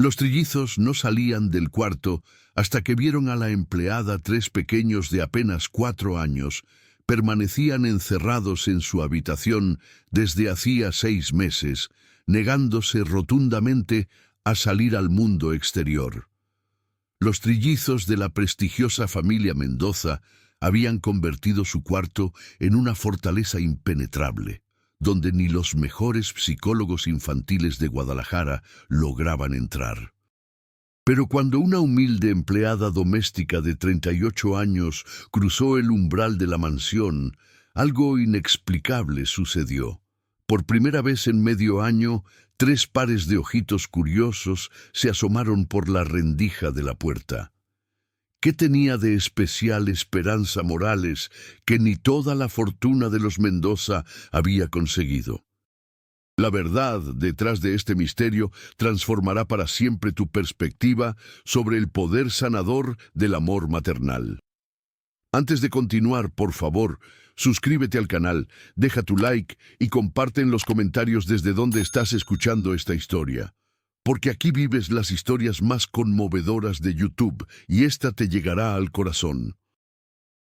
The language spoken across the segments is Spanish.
Los trillizos no salían del cuarto hasta que vieron a la empleada. Tres pequeños de apenas 4 años permanecían encerrados en su habitación desde hacía 6 meses, negándose rotundamente a salir al mundo exterior. Los trillizos de la prestigiosa familia Mendoza habían convertido su cuarto en una fortaleza impenetrable, donde ni los mejores psicólogos infantiles de Guadalajara lograban entrar. Pero cuando una humilde empleada doméstica de 38 años cruzó el umbral de la mansión, algo inexplicable sucedió. Por primera vez en medio año, 3 pares de ojitos curiosos se asomaron por la rendija de la puerta. ¿Qué tenía de especial Esperanza Morales que ni toda la fortuna de los Mendoza había conseguido? La verdad detrás de este misterio transformará para siempre tu perspectiva sobre el poder sanador del amor maternal. Antes de continuar, por favor, suscríbete al canal, deja tu like y comparte en los comentarios desde dónde estás escuchando esta historia. Porque aquí vives las historias más conmovedoras de YouTube y esta te llegará al corazón.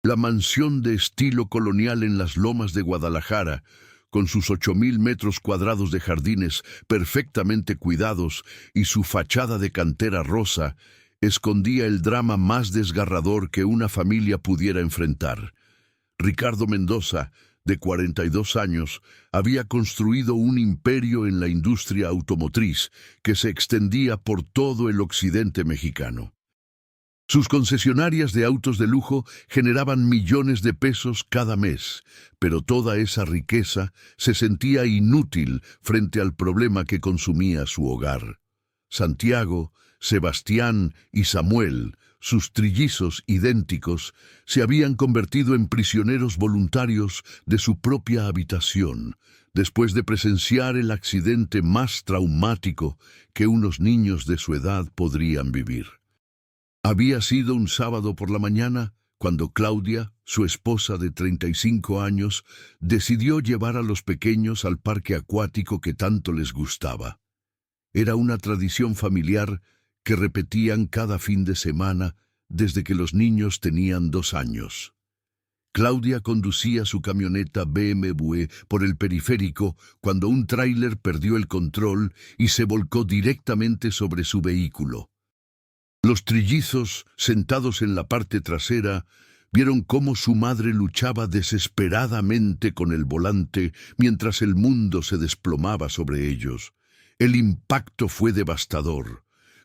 La mansión de estilo colonial en las Lomas de Guadalajara, con sus 8,000 metros cuadrados de jardines perfectamente cuidados y su fachada de cantera rosa, escondía el drama más desgarrador que una familia pudiera enfrentar. Ricardo Mendoza, de 42 años, había construido un imperio en la industria automotriz que se extendía por todo el occidente mexicano. Sus concesionarias de autos de lujo generaban millones de pesos cada mes, pero toda esa riqueza se sentía inútil frente al problema que consumía su hogar. Santiago, Sebastián y Samuel, sus trillizos idénticos, se habían convertido en prisioneros voluntarios de su propia habitación, después de presenciar el accidente más traumático que unos niños de su edad podrían vivir. Había sido un sábado por la mañana cuando Claudia, su esposa de 35 años, decidió llevar a los pequeños al parque acuático que tanto les gustaba. Era una tradición familiar que repetían cada fin de semana desde que los niños tenían 2 años. Claudia conducía su camioneta BMW por el periférico cuando un tráiler perdió el control y se volcó directamente sobre su vehículo. Los trillizos, sentados en la parte trasera, vieron cómo su madre luchaba desesperadamente con el volante mientras el mundo se desplomaba sobre ellos. El impacto fue devastador.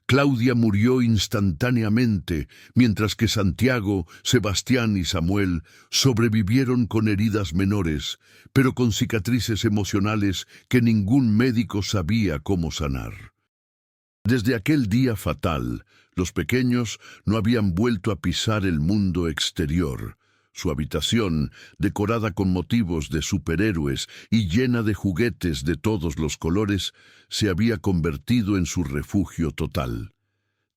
Claudia murió instantáneamente, mientras que Santiago, Sebastián y Samuel sobrevivieron con heridas menores, pero con cicatrices emocionales que ningún médico sabía cómo sanar. Desde aquel día fatal, los pequeños no habían vuelto a pisar el mundo exterior. Su habitación, decorada con motivos de superhéroes y llena de juguetes de todos los colores, se había convertido en su refugio total.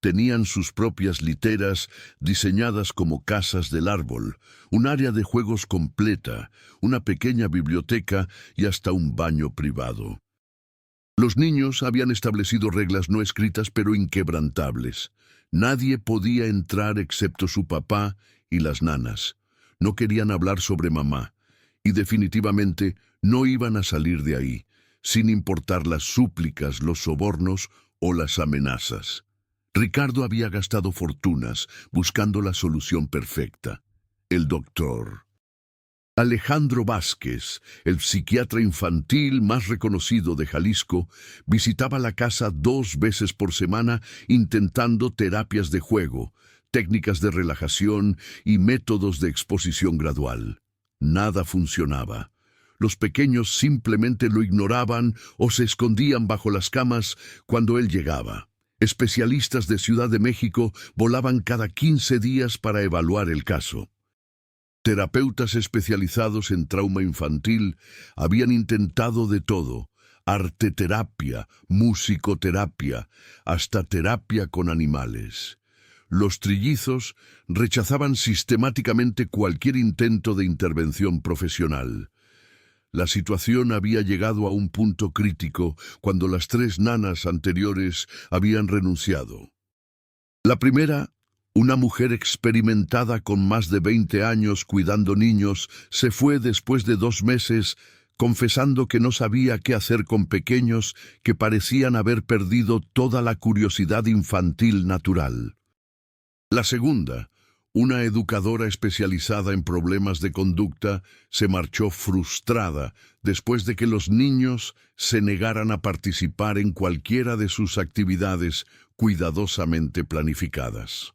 Tenían sus propias literas diseñadas como casas del árbol, un área de juegos completa, una pequeña biblioteca y hasta un baño privado. Los niños habían establecido reglas no escritas pero inquebrantables. Nadie podía entrar excepto su papá y las nanas. No querían hablar sobre mamá, y definitivamente no iban a salir de ahí, sin importar las súplicas, los sobornos o las amenazas. Ricardo había gastado fortunas buscando la solución perfecta. El doctor Alejandro Vázquez, el psiquiatra infantil más reconocido de Jalisco, visitaba la casa 2 veces por semana intentando terapias de juego, técnicas de relajación y métodos de exposición gradual. Nada funcionaba. Los pequeños simplemente lo ignoraban o se escondían bajo las camas cuando él llegaba. Especialistas de Ciudad de México volaban cada 15 días para evaluar el caso. Terapeutas especializados en trauma infantil habían intentado de todo: arteterapia, musicoterapia, hasta terapia con animales. Los trillizos rechazaban sistemáticamente cualquier intento de intervención profesional. La situación había llegado a un punto crítico cuando las 3 nanas anteriores habían renunciado. La primera, una mujer experimentada con más de 20 años cuidando niños, se fue después de 2 meses, confesando que no sabía qué hacer con pequeños que parecían haber perdido toda la curiosidad infantil natural. La segunda, una educadora especializada en problemas de conducta, se marchó frustrada después de que los niños se negaran a participar en cualquiera de sus actividades cuidadosamente planificadas.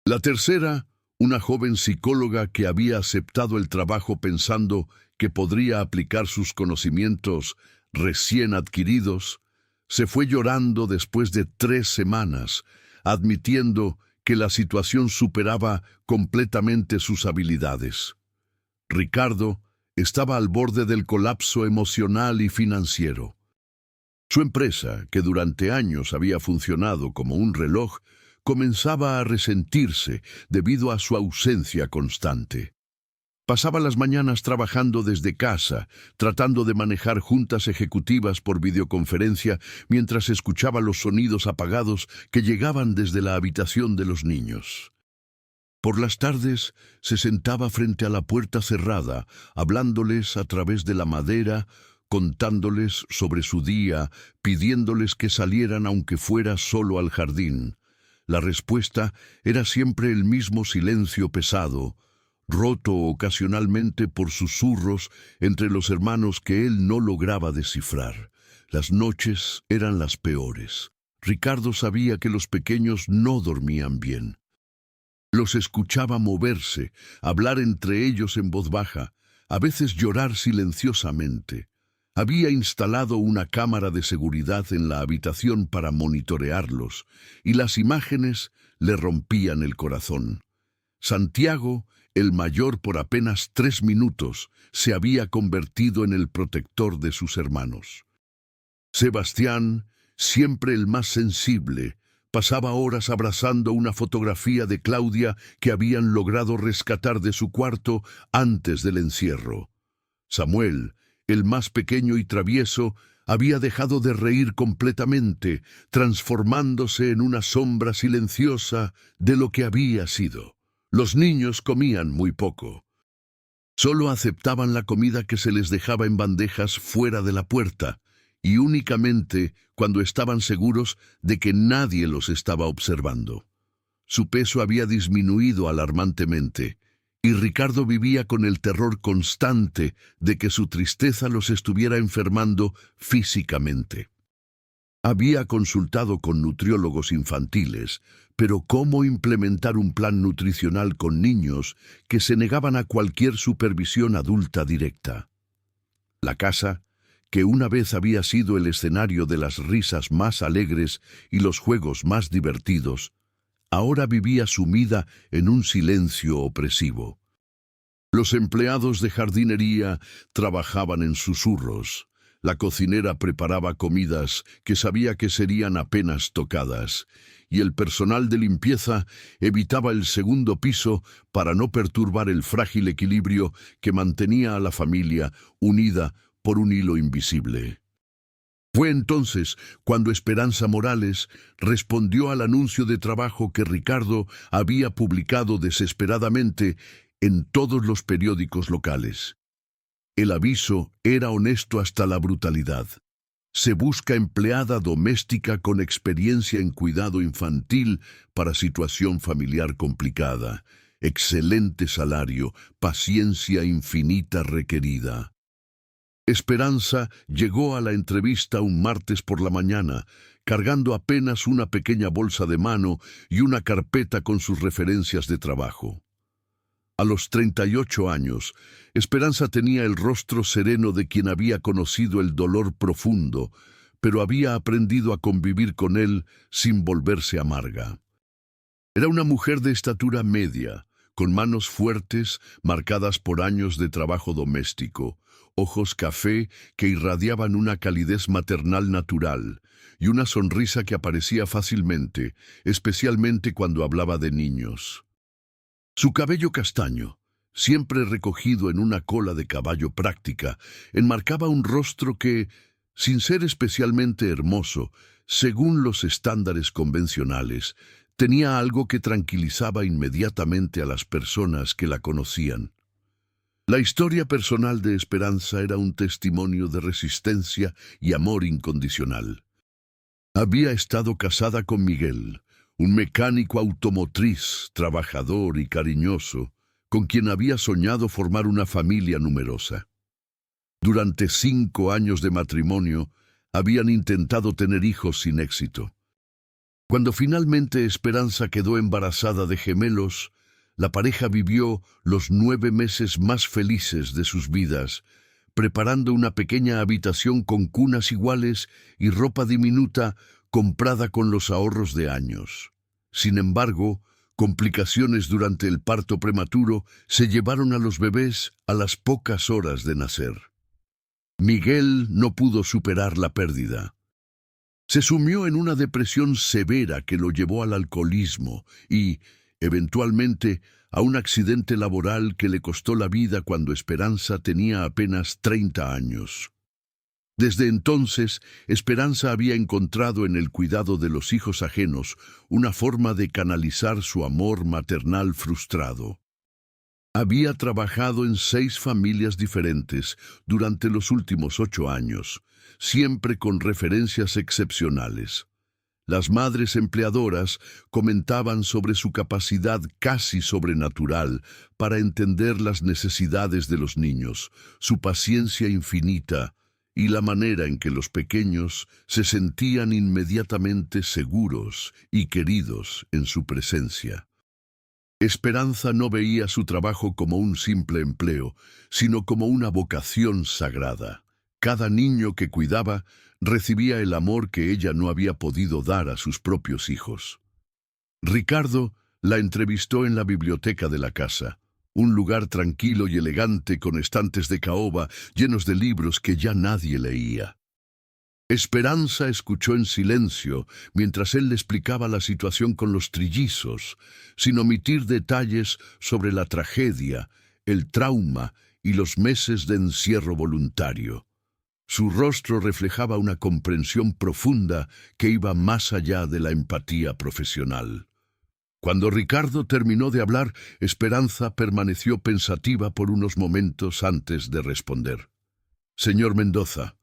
La tercera, una joven psicóloga que había aceptado el trabajo pensando que podría aplicar sus conocimientos recién adquiridos, se fue llorando después de 3 semanas, admitiendo que la situación superaba completamente sus habilidades. Ricardo estaba al borde del colapso emocional y financiero. Su empresa, que durante años había funcionado como un reloj, comenzaba a resentirse debido a su ausencia constante. Pasaba las mañanas trabajando desde casa, tratando de manejar juntas ejecutivas por videoconferencia mientras escuchaba los sonidos apagados que llegaban desde la habitación de los niños. Por las tardes se sentaba frente a la puerta cerrada, hablándoles a través de la madera, contándoles sobre su día, pidiéndoles que salieran aunque fuera solo al jardín. La respuesta era siempre el mismo silencio pesado, roto ocasionalmente por susurros entre los hermanos que él no lograba descifrar. Las noches eran las peores. Ricardo sabía que los pequeños no dormían bien. Los escuchaba moverse, hablar entre ellos en voz baja, a veces llorar silenciosamente. Había instalado una cámara de seguridad en la habitación para monitorearlos, y las imágenes le rompían el corazón. Santiago, el mayor por apenas 3 minutos, se había convertido en el protector de sus hermanos. Sebastián, siempre el más sensible, pasaba horas abrazando una fotografía de Claudia que habían logrado rescatar de su cuarto antes del encierro. Samuel, el más pequeño y travieso, había dejado de reír completamente, transformándose en una sombra silenciosa de lo que había sido. Los niños comían muy poco. Solo aceptaban la comida que se les dejaba en bandejas fuera de la puerta, y únicamente cuando estaban seguros de que nadie los estaba observando. Su peso había disminuido alarmantemente, y Ricardo vivía con el terror constante de que su tristeza los estuviera enfermando físicamente. Había consultado con nutriólogos infantiles, pero ¿cómo implementar un plan nutricional con niños que se negaban a cualquier supervisión adulta directa? La casa, que una vez había sido el escenario de las risas más alegres y los juegos más divertidos, ahora vivía sumida en un silencio opresivo. Los empleados de jardinería trabajaban en susurros. La cocinera preparaba comidas que sabía que serían apenas tocadas, y el personal de limpieza evitaba el segundo piso para no perturbar el frágil equilibrio que mantenía a la familia unida por un hilo invisible. Fue entonces cuando Esperanza Morales respondió al anuncio de trabajo que Ricardo había publicado desesperadamente en todos los periódicos locales. El aviso era honesto hasta la brutalidad. Se busca empleada doméstica con experiencia en cuidado infantil para situación familiar complicada. Excelente salario, paciencia infinita requerida. Esperanza llegó a la entrevista un martes por la mañana, cargando apenas una pequeña bolsa de mano y una carpeta con sus referencias de trabajo. A los 38 años, Esperanza tenía el rostro sereno de quien había conocido el dolor profundo, pero había aprendido a convivir con él sin volverse amarga. Era una mujer de estatura media, con manos fuertes, marcadas por años de trabajo doméstico, ojos café que irradiaban una calidez maternal natural, y una sonrisa que aparecía fácilmente, especialmente cuando hablaba de niños. Su cabello castaño, siempre recogido en una cola de caballo práctica, enmarcaba un rostro que, sin ser especialmente hermoso, según los estándares convencionales, tenía algo que tranquilizaba inmediatamente a las personas que la conocían. La historia personal de Esperanza era un testimonio de resistencia y amor incondicional. Había estado casada con Miguel, un mecánico automotriz, trabajador y cariñoso, con quien había soñado formar una familia numerosa. Durante 5 años de matrimonio, habían intentado tener hijos sin éxito. Cuando finalmente Esperanza quedó embarazada de gemelos, la pareja vivió los 9 meses más felices de sus vidas, preparando una pequeña habitación con cunas iguales y ropa diminuta comprada con los ahorros de años. Sin embargo, complicaciones durante el parto prematuro se llevaron a los bebés a las pocas horas de nacer. Miguel no pudo superar la pérdida. Se sumió en una depresión severa que lo llevó al alcoholismo y, eventualmente, a un accidente laboral que le costó la vida cuando Esperanza tenía apenas 30 años. Desde entonces, Esperanza había encontrado en el cuidado de los hijos ajenos una forma de canalizar su amor maternal frustrado. Había trabajado en 6 familias diferentes durante los últimos 8 años, siempre con referencias excepcionales. Las madres empleadoras comentaban sobre su capacidad casi sobrenatural para entender las necesidades de los niños, su paciencia infinita y la manera en que los pequeños se sentían inmediatamente seguros y queridos en su presencia. Esperanza no veía su trabajo como un simple empleo, sino como una vocación sagrada. Cada niño que cuidaba recibía el amor que ella no había podido dar a sus propios hijos. Ricardo la entrevistó en la biblioteca de la casa, un lugar tranquilo y elegante con estantes de caoba llenos de libros que ya nadie leía. Esperanza escuchó en silencio mientras él le explicaba la situación con los trillizos, sin omitir detalles sobre la tragedia, el trauma y los meses de encierro voluntario. Su rostro reflejaba una comprensión profunda que iba más allá de la empatía profesional. Cuando Ricardo terminó de hablar, Esperanza permaneció pensativa por unos momentos antes de responder. «Señor Mendoza»,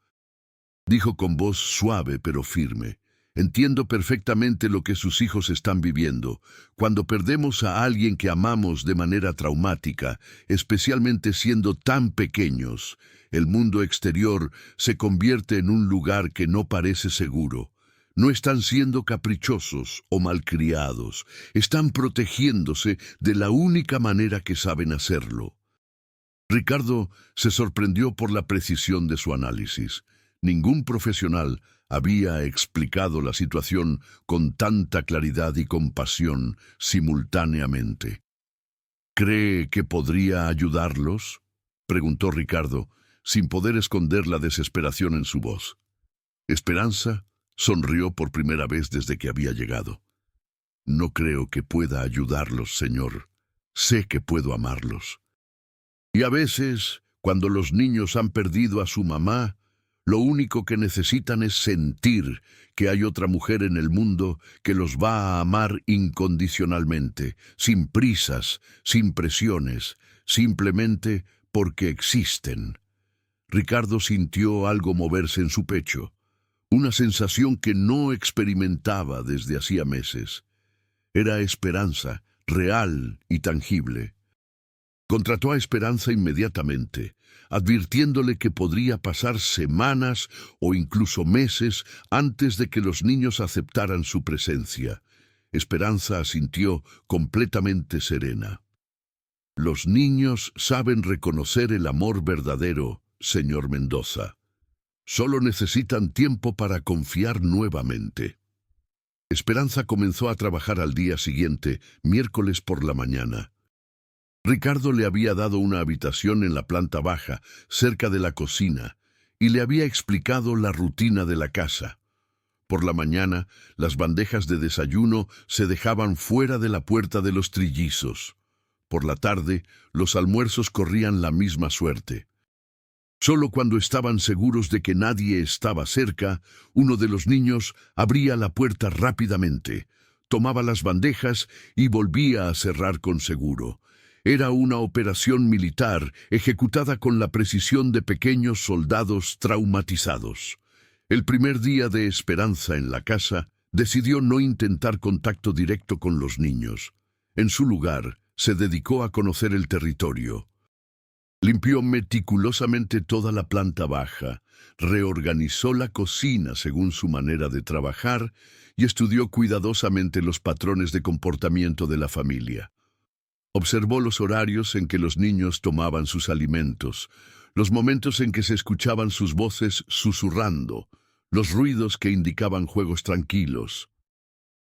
dijo con voz suave pero firme, «entiendo perfectamente lo que sus hijos están viviendo. Cuando perdemos a alguien que amamos de manera traumática, especialmente siendo tan pequeños, el mundo exterior se convierte en un lugar que no parece seguro. No están siendo caprichosos o malcriados, están protegiéndose de la única manera que saben hacerlo». Ricardo se sorprendió por la precisión de su análisis. Ningún profesional había explicado la situación con tanta claridad y compasión simultáneamente. «¿Cree que podría ayudarlos?», preguntó Ricardo, sin poder esconder la desesperación en su voz. Esperanza sonrió por primera vez desde que había llegado. «No creo que pueda ayudarlos, señor. Sé que puedo amarlos. Y a veces, cuando los niños han perdido a su mamá, lo único que necesitan es sentir que hay otra mujer en el mundo que los va a amar incondicionalmente, sin prisas, sin presiones, simplemente porque existen». Ricardo sintió algo moverse en su pecho, una sensación que no experimentaba desde hacía meses. Era esperanza, real y tangible. Contrató a Esperanza inmediatamente, advirtiéndole que podría pasar semanas o incluso meses antes de que los niños aceptaran su presencia. Esperanza asintió completamente serena. «Los niños saben reconocer el amor verdadero, señor Mendoza. Solo necesitan tiempo para confiar nuevamente». Esperanza comenzó a trabajar al día siguiente, miércoles por la mañana. Ricardo le había dado una habitación en la planta baja, cerca de la cocina, y le había explicado la rutina de la casa. Por la mañana, las bandejas de desayuno se dejaban fuera de la puerta de los trillizos. Por la tarde, los almuerzos corrían la misma suerte. Solo cuando estaban seguros de que nadie estaba cerca, uno de los niños abría la puerta rápidamente, tomaba las bandejas y volvía a cerrar con seguro. Era una operación militar ejecutada con la precisión de pequeños soldados traumatizados. El primer día de Esperanza en la casa, decidió no intentar contacto directo con los niños. En su lugar, se dedicó a conocer el territorio. Limpió meticulosamente toda la planta baja, reorganizó la cocina según su manera de trabajar y estudió cuidadosamente los patrones de comportamiento de la familia. Observó los horarios en que los niños tomaban sus alimentos, los momentos en que se escuchaban sus voces susurrando, los ruidos que indicaban juegos tranquilos.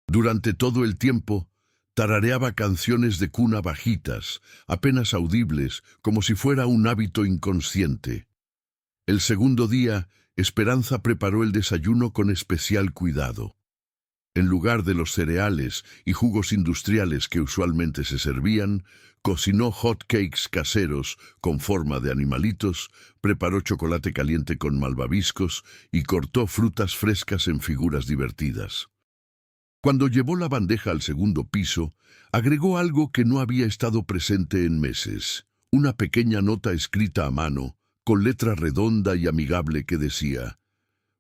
Durante todo el tiempo, tarareaba canciones de cuna bajitas, apenas audibles, como si fuera un hábito inconsciente. El segundo día, Esperanza preparó el desayuno con especial cuidado. En lugar de los cereales y jugos industriales que usualmente se servían, cocinó hot cakes caseros con forma de animalitos, preparó chocolate caliente con malvaviscos y cortó frutas frescas en figuras divertidas. Cuando llevó la bandeja al segundo piso, agregó algo que no había estado presente en meses, una pequeña nota escrita a mano, con letra redonda y amigable que decía: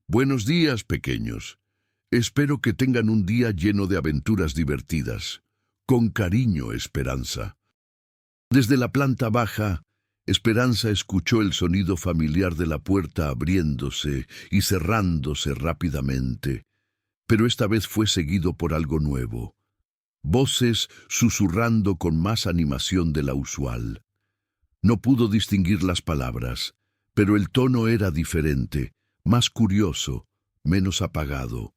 «Buenos días, pequeños. Espero que tengan un día lleno de aventuras divertidas. Con cariño, Esperanza». Desde la planta baja, Esperanza escuchó el sonido familiar de la puerta abriéndose y cerrándose rápidamente. Pero esta vez fue seguido por algo nuevo. Voces susurrando con más animación de la usual. No pudo distinguir las palabras, pero el tono era diferente, más curioso, menos apagado.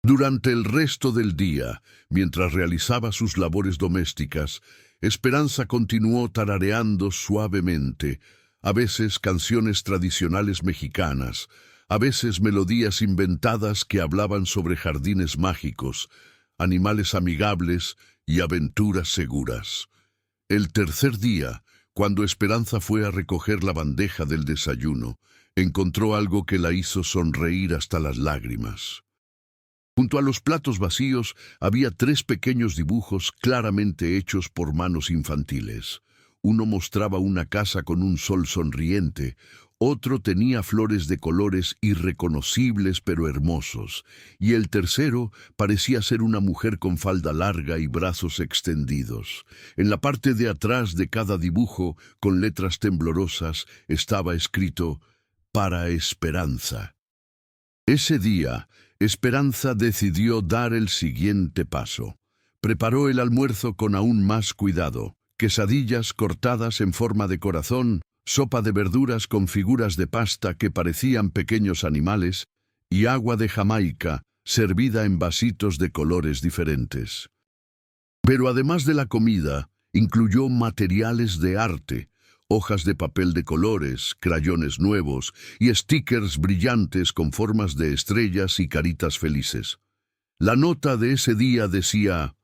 Durante el resto del día, mientras realizaba sus labores domésticas, Esperanza continuó tarareando suavemente, a veces canciones tradicionales mexicanas, a veces melodías inventadas que hablaban sobre jardines mágicos, animales amigables y aventuras seguras. El tercer día, cuando Esperanza fue a recoger la bandeja del desayuno, encontró algo que la hizo sonreír hasta las lágrimas. Junto a los platos vacíos había 3 pequeños dibujos claramente hechos por manos infantiles. Uno mostraba una casa con un sol sonriente, otro tenía flores de colores irreconocibles pero hermosos, y el tercero parecía ser una mujer con falda larga y brazos extendidos. En la parte de atrás de cada dibujo, con letras temblorosas, estaba escrito: «Para Esperanza». Ese día, Esperanza decidió dar el siguiente paso. Preparó el almuerzo con aún más cuidado: quesadillas cortadas en forma de corazón, sopa de verduras con figuras de pasta que parecían pequeños animales, y agua de Jamaica, servida en vasitos de colores diferentes. Pero además de la comida, incluyó materiales de arte, hojas de papel de colores, crayones nuevos y stickers brillantes con formas de estrellas y caritas felices. La nota de ese día decía: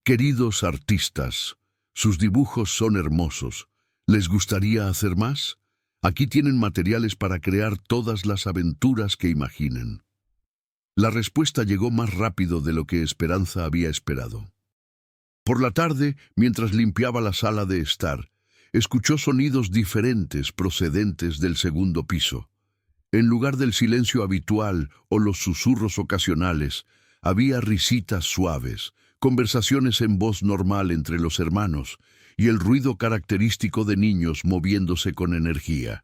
«Queridos artistas, sus dibujos son hermosos. ¿Les gustaría hacer más? Aquí tienen materiales para crear todas las aventuras que imaginen». La respuesta llegó más rápido de lo que Esperanza había esperado. Por la tarde, mientras limpiaba la sala de estar, escuchó sonidos diferentes procedentes del segundo piso. En lugar del silencio habitual o los susurros ocasionales, había risitas suaves, conversaciones en voz normal entre los hermanos y el ruido característico de niños moviéndose con energía.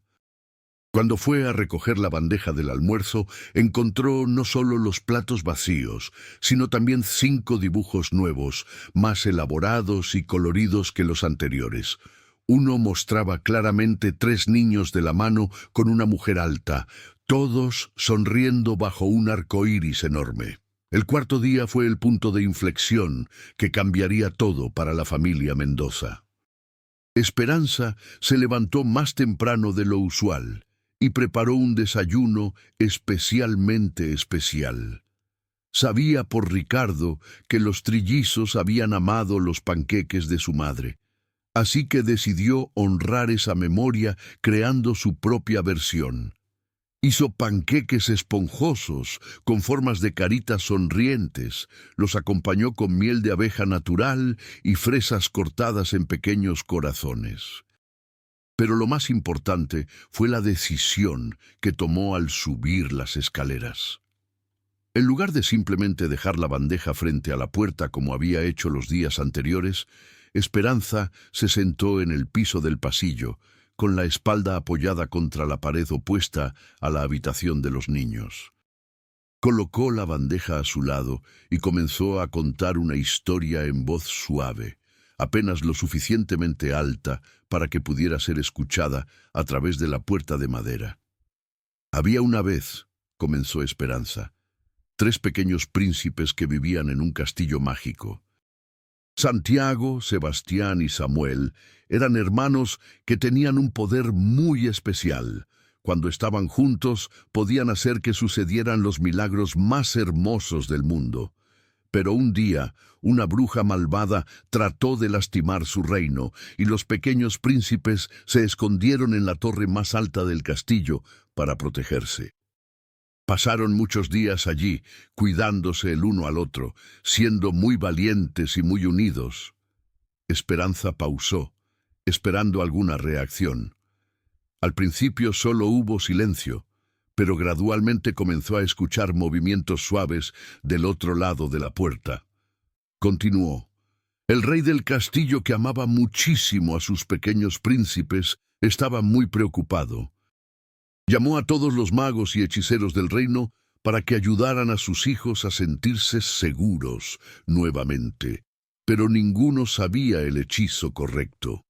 Cuando fue a recoger la bandeja del almuerzo, encontró no solo los platos vacíos, sino también 5 dibujos nuevos, más elaborados y coloridos que los anteriores. Uno mostraba claramente 3 niños de la mano con una mujer alta, todos sonriendo bajo un arco iris enorme. El cuarto día fue el punto de inflexión que cambiaría todo para la familia Mendoza. Esperanza se levantó más temprano de lo usual y preparó un desayuno especialmente especial. Sabía por Ricardo que los trillizos habían amado los panqueques de su madre. Así que decidió honrar esa memoria creando su propia versión. Hizo panqueques esponjosos, con formas de caritas sonrientes, los acompañó con miel de abeja natural y fresas cortadas en pequeños corazones. Pero lo más importante fue la decisión que tomó al subir las escaleras. En lugar de simplemente dejar la bandeja frente a la puerta como había hecho los días anteriores, Esperanza se sentó en el piso del pasillo, con la espalda apoyada contra la pared opuesta a la habitación de los niños. Colocó la bandeja a su lado y comenzó a contar una historia en voz suave, apenas lo suficientemente alta para que pudiera ser escuchada a través de la puerta de madera. Había una vez, comenzó Esperanza, 3 pequeños príncipes que vivían en un castillo mágico. Santiago, Sebastián y Samuel eran hermanos que tenían un poder muy especial. Cuando estaban juntos, podían hacer que sucedieran los milagros más hermosos del mundo. Pero un día, una bruja malvada trató de lastimar su reino, y los pequeños príncipes se escondieron en la torre más alta del castillo para protegerse. Pasaron muchos días allí, cuidándose el uno al otro, siendo muy valientes y muy unidos. Esperanza pausó, esperando alguna reacción. Al principio solo hubo silencio, pero gradualmente comenzó a escuchar movimientos suaves del otro lado de la puerta. Continuó. El rey del castillo, que amaba muchísimo a sus pequeños príncipes, estaba muy preocupado. Llamó a todos los magos y hechiceros del reino para que ayudaran a sus hijos a sentirse seguros nuevamente, pero ninguno sabía el hechizo correcto.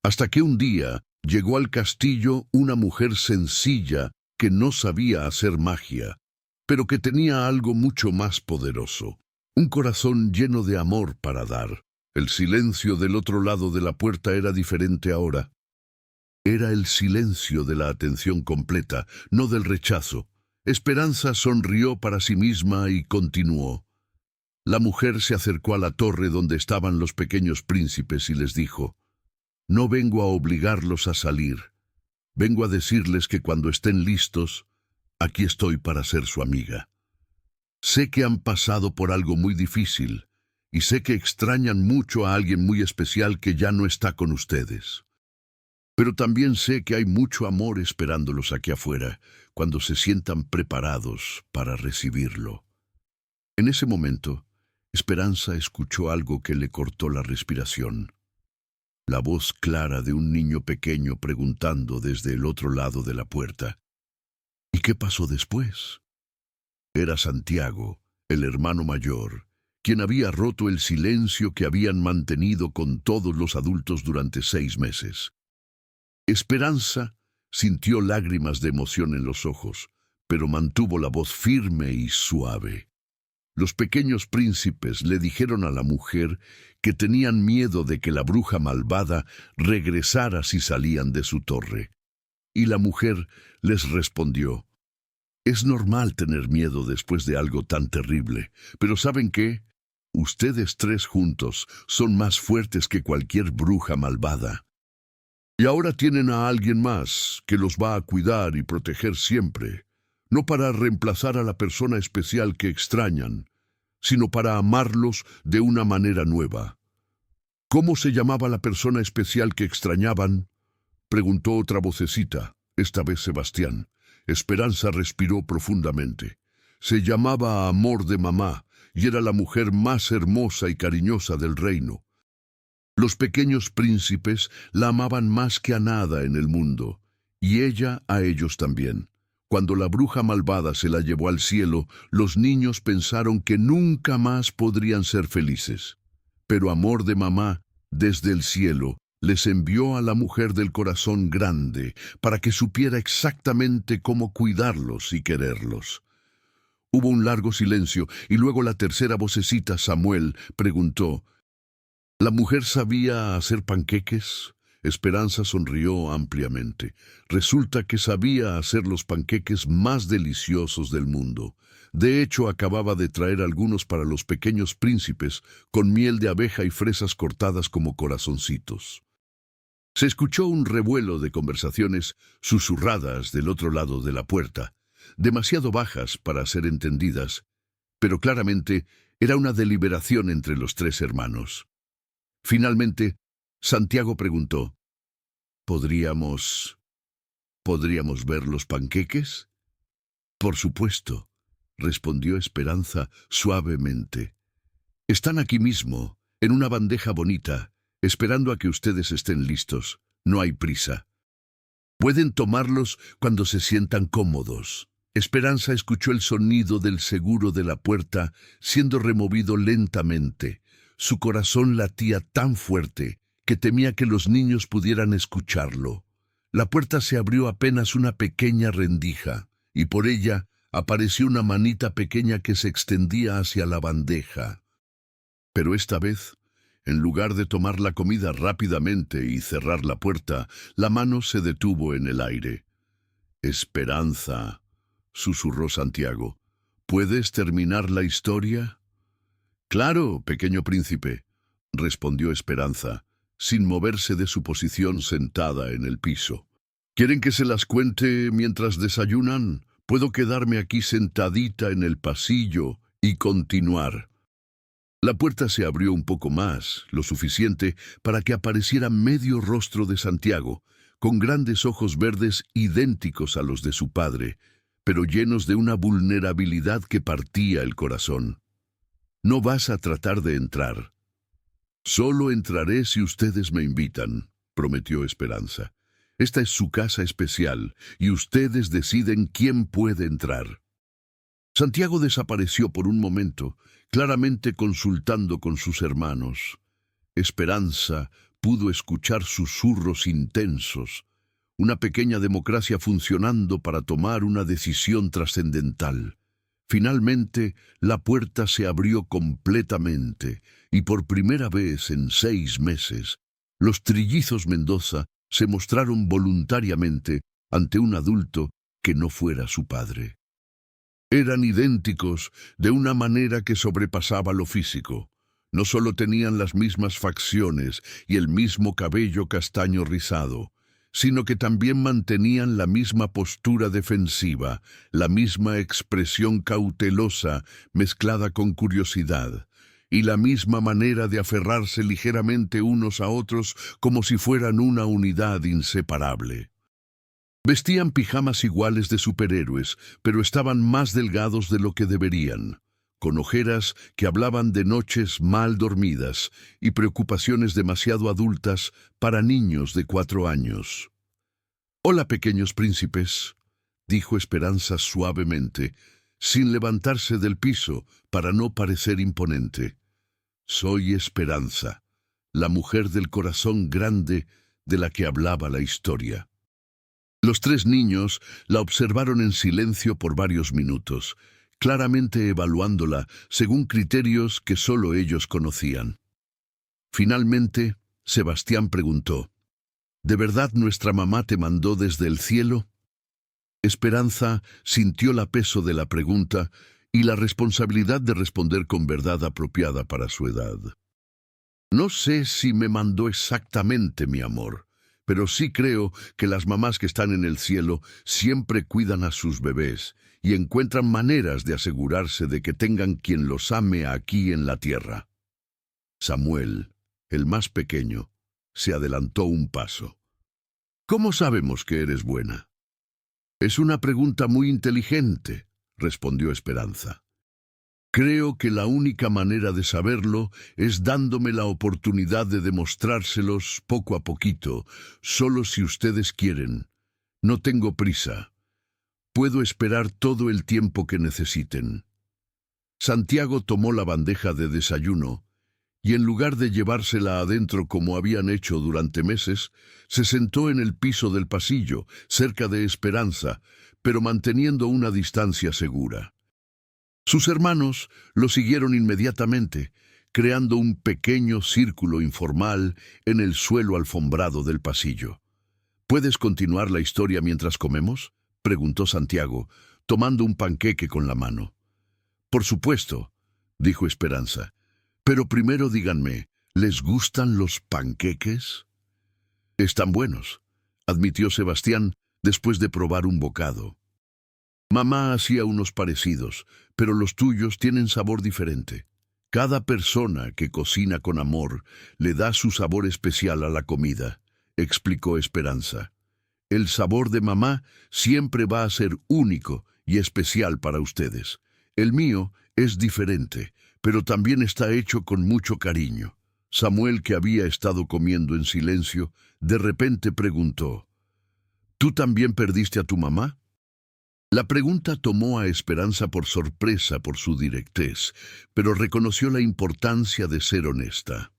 Hasta que un día llegó al castillo una mujer sencilla que no sabía hacer magia, pero que tenía algo mucho más poderoso, un corazón lleno de amor para dar. El silencio del otro lado de la puerta era diferente ahora. Era el silencio de la atención completa, no del rechazo. Esperanza sonrió para sí misma y continuó. La mujer se acercó a la torre donde estaban los pequeños príncipes y les dijo: «No vengo a obligarlos a salir. Vengo a decirles que cuando estén listos, aquí estoy para ser su amiga. Sé que han pasado por algo muy difícil, y sé que extrañan mucho a alguien muy especial que ya no está con ustedes. Pero también sé que hay mucho amor esperándolos aquí afuera, cuando se sientan preparados para recibirlo». En ese momento, Esperanza escuchó algo que le cortó la respiración. La voz clara de un niño pequeño preguntando desde el otro lado de la puerta. ¿Y qué pasó después? Era Santiago, el hermano mayor, quien había roto el silencio que habían mantenido con todos los adultos durante 6 meses. Esperanza sintió lágrimas de emoción en los ojos, pero mantuvo la voz firme y suave. Los pequeños príncipes le dijeron a la mujer que tenían miedo de que la bruja malvada regresara si salían de su torre. Y la mujer les respondió: «Es normal tener miedo después de algo tan terrible, pero ¿saben qué? Ustedes 3 juntos son más fuertes que cualquier bruja malvada. Y ahora tienen a alguien más que los va a cuidar y proteger siempre, no para reemplazar a la persona especial que extrañan, sino para amarlos de una manera nueva». «¿Cómo se llamaba la persona especial que extrañaban?», preguntó otra vocecita, esta vez Sebastián. Esperanza respiró profundamente. Se llamaba Amor de Mamá, y era la mujer más hermosa y cariñosa del reino. Los pequeños príncipes la amaban más que a nada en el mundo, y ella a ellos también. Cuando la bruja malvada se la llevó al cielo, los niños pensaron que nunca más podrían ser felices. Pero Amor de Mamá, desde el cielo, les envió a la mujer del corazón grande para que supiera exactamente cómo cuidarlos y quererlos. Hubo un largo silencio, y luego la tercera vocecita, Samuel, preguntó: ¿La mujer sabía hacer panqueques? Esperanza sonrió ampliamente. Resulta que sabía hacer los panqueques más deliciosos del mundo. De hecho, acababa de traer algunos para los pequeños príncipes, con miel de abeja y fresas cortadas como corazoncitos. Se escuchó un revuelo de conversaciones susurradas del otro lado de la puerta, demasiado bajas para ser entendidas, pero claramente era una deliberación entre los tres hermanos. Finalmente, Santiago preguntó, ¿Podríamos ver los panqueques? Por supuesto, respondió Esperanza suavemente. Están aquí mismo, en una bandeja bonita, esperando a que ustedes estén listos. No hay prisa. Pueden tomarlos cuando se sientan cómodos. Esperanza escuchó el sonido del seguro de la puerta siendo removido lentamente. Su corazón latía tan fuerte que temía que los niños pudieran escucharlo. La puerta se abrió apenas una pequeña rendija, y por ella apareció una manita pequeña que se extendía hacia la bandeja. Pero esta vez, en lugar de tomar la comida rápidamente y cerrar la puerta, la mano se detuvo en el aire. «Esperanza», susurró Santiago, «¿puedes terminar la historia?» «Claro, pequeño príncipe», respondió Esperanza, sin moverse de su posición sentada en el piso. «¿Quieren que se las cuente mientras desayunan? Puedo quedarme aquí sentadita en el pasillo y continuar». La puerta se abrió un poco más, lo suficiente para que apareciera medio rostro de Santiago, con grandes ojos verdes idénticos a los de su padre, pero llenos de una vulnerabilidad que partía el corazón. «No vas a tratar de entrar». «Solo entraré si ustedes me invitan», prometió Esperanza. «Esta es su casa especial, y ustedes deciden quién puede entrar». Santiago desapareció por un momento, claramente consultando con sus hermanos. Esperanza pudo escuchar susurros intensos, una pequeña democracia funcionando para tomar una decisión trascendental. Finalmente, la puerta se abrió completamente, y por primera vez en 6 meses, los trillizos Mendoza se mostraron voluntariamente ante un adulto que no fuera su padre. Eran idénticos de una manera que sobrepasaba lo físico. No solo tenían las mismas facciones y el mismo cabello castaño rizado, sino que también mantenían la misma postura defensiva, la misma expresión cautelosa mezclada con curiosidad, y la misma manera de aferrarse ligeramente unos a otros como si fueran una unidad inseparable. Vestían pijamas iguales de superhéroes, pero estaban más delgados de lo que deberían, con ojeras que hablaban de noches mal dormidas y preocupaciones demasiado adultas para niños de 4 años. «Hola, pequeños príncipes», dijo Esperanza suavemente, sin levantarse del piso para no parecer imponente. «Soy Esperanza, la mujer del corazón grande de la que hablaba la historia». Los 3 niños la observaron en silencio por varios minutos, claramente evaluándola según criterios que solo ellos conocían. Finalmente, Sebastián preguntó, «¿De verdad nuestra mamá te mandó desde el cielo?» Esperanza sintió el peso de la pregunta y la responsabilidad de responder con verdad apropiada para su edad. «No sé si me mandó exactamente, mi amor, pero sí creo que las mamás que están en el cielo siempre cuidan a sus bebés y encuentran maneras de asegurarse de que tengan quien los ame aquí en la tierra». Samuel, el más pequeño, se adelantó un paso. «¿Cómo sabemos que eres buena?» «Es una pregunta muy inteligente», respondió Esperanza. «Creo que la única manera de saberlo es dándome la oportunidad de demostrárselos poco a poquito, solo si ustedes quieren. No tengo prisa. Puedo esperar todo el tiempo que necesiten». Santiago tomó la bandeja de desayuno y en lugar de llevársela adentro como habían hecho durante meses, se sentó en el piso del pasillo, cerca de Esperanza, pero manteniendo una distancia segura. Sus hermanos lo siguieron inmediatamente, creando un pequeño círculo informal en el suelo alfombrado del pasillo. «¿Puedes continuar la historia mientras comemos?», preguntó Santiago, tomando un panqueque con la mano. «Por supuesto», dijo Esperanza. «Pero primero díganme, ¿les gustan los panqueques?» Están buenos, admitió Sebastián después de probar un bocado. Mamá hacía unos parecidos, pero los tuyos tienen sabor diferente. Cada persona que cocina con amor le da su sabor especial a la comida, explicó Esperanza. El sabor de mamá siempre va a ser único y especial para ustedes. El mío es diferente, pero también está hecho con mucho cariño. Samuel, que había estado comiendo en silencio, de repente preguntó: ¿Tú también perdiste a tu mamá? La pregunta tomó a Esperanza por sorpresa por su directez, pero reconoció la importancia de ser honesta.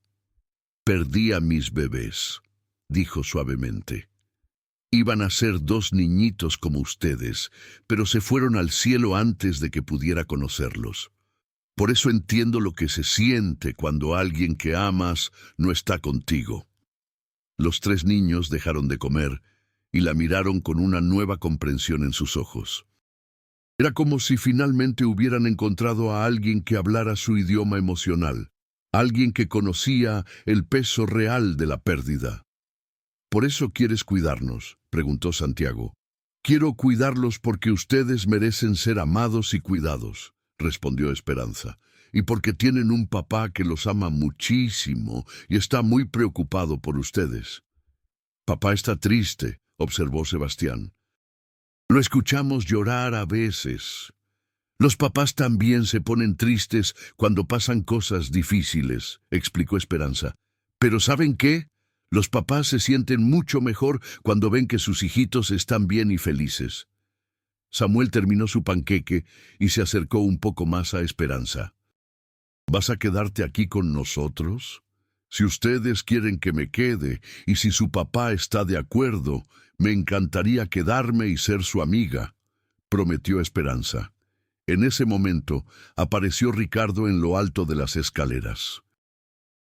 Perdí a mis bebés, dijo suavemente. Iban a ser 2 niñitos como ustedes, pero se fueron al cielo antes de que pudiera conocerlos. Por eso entiendo lo que se siente cuando alguien que amas no está contigo. Los 3 niños dejaron de comer y la miraron con una nueva comprensión en sus ojos. Era como si finalmente hubieran encontrado a alguien que hablara su idioma emocional, alguien que conocía el peso real de la pérdida. ¿Por eso quieres cuidarnos?, preguntó Santiago. Quiero cuidarlos porque ustedes merecen ser amados y cuidados, respondió Esperanza, y porque tienen un papá que los ama muchísimo y está muy preocupado por ustedes. Papá está triste, observó Sebastián. Lo escuchamos llorar a veces. Los papás también se ponen tristes cuando pasan cosas difíciles, explicó Esperanza. Pero ¿saben qué? Los papás se sienten mucho mejor cuando ven que sus hijitos están bien y felices. Samuel terminó su panqueque y se acercó un poco más a Esperanza. ¿Vas a quedarte aquí con nosotros? Si ustedes quieren que me quede y si su papá está de acuerdo, me encantaría quedarme y ser su amiga, prometió Esperanza. En ese momento apareció Ricardo en lo alto de las escaleras.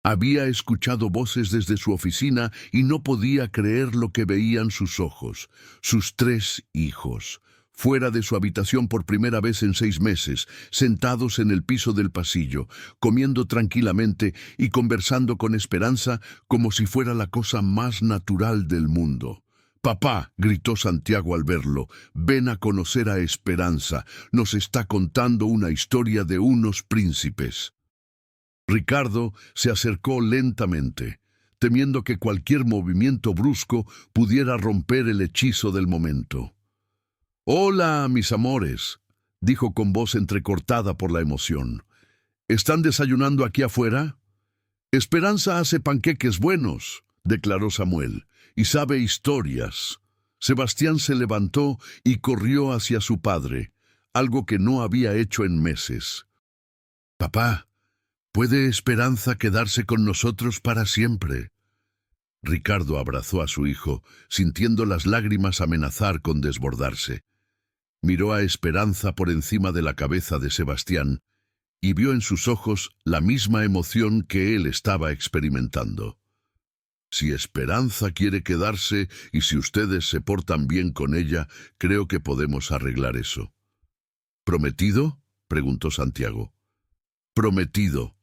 Había escuchado voces desde su oficina y no podía creer lo que veían sus ojos. Sus 3 hijos, fuera de su habitación por primera vez en 6 meses, sentados en el piso del pasillo, comiendo tranquilamente y conversando con Esperanza como si fuera la cosa más natural del mundo. «Papá», gritó Santiago al verlo, «ven a conocer a Esperanza. Nos está contando una historia de unos príncipes». Ricardo se acercó lentamente, temiendo que cualquier movimiento brusco pudiera romper el hechizo del momento. «Hola, mis amores», dijo con voz entrecortada por la emoción. «¿Están desayunando aquí afuera?» «Esperanza hace panqueques buenos», declaró Samuel, «y sabe historias». Sebastián se levantó y corrió hacia su padre, algo que no había hecho en meses. «Papá, ¿puede Esperanza quedarse con nosotros para siempre?». Ricardo abrazó a su hijo, sintiendo las lágrimas amenazar con desbordarse. Miró a Esperanza por encima de la cabeza de Sebastián y vio en sus ojos la misma emoción que él estaba experimentando. «Si Esperanza quiere quedarse y si ustedes se portan bien con ella, creo que podemos arreglar eso». «¿Prometido?», preguntó Santiago. «Prometido»,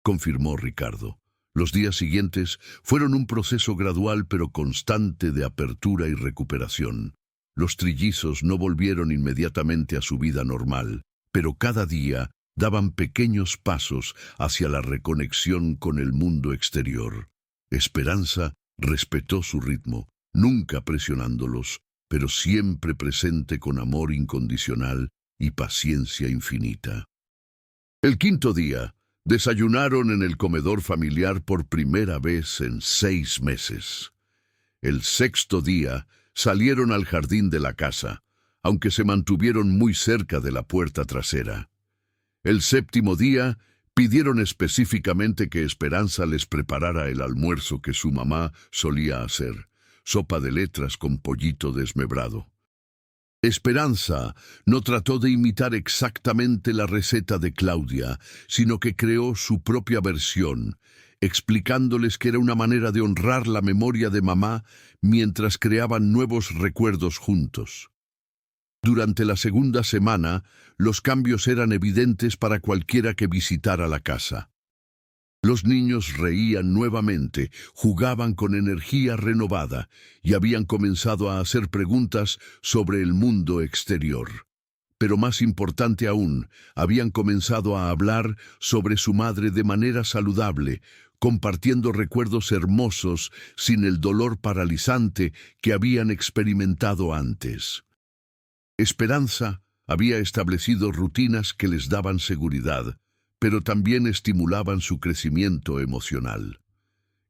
confirmó Ricardo. Los días siguientes fueron un proceso gradual pero constante de apertura y recuperación. Los trillizos no volvieron inmediatamente a su vida normal, pero cada día daban pequeños pasos hacia la reconexión con el mundo exterior. Esperanza respetó su ritmo, nunca presionándolos, pero siempre presente con amor incondicional y paciencia infinita. El 5.º día, desayunaron en el comedor familiar por primera vez en 6 meses. El 6.º día, salieron al jardín de la casa, aunque se mantuvieron muy cerca de la puerta trasera. El 7.º día, pidieron específicamente que Esperanza les preparara el almuerzo que su mamá solía hacer, sopa de letras con pollito desmembrado. Esperanza no trató de imitar exactamente la receta de Claudia, sino que creó su propia versión, explicándoles que era una manera de honrar la memoria de mamá mientras creaban nuevos recuerdos juntos. Durante la 2.ª semana, los cambios eran evidentes para cualquiera que visitara la casa. Los niños reían nuevamente, jugaban con energía renovada y habían comenzado a hacer preguntas sobre el mundo exterior. Pero más importante aún, habían comenzado a hablar sobre su madre de manera saludable, compartiendo recuerdos hermosos sin el dolor paralizante que habían experimentado antes. Esperanza había establecido rutinas que les daban seguridad, pero también estimulaban su crecimiento emocional.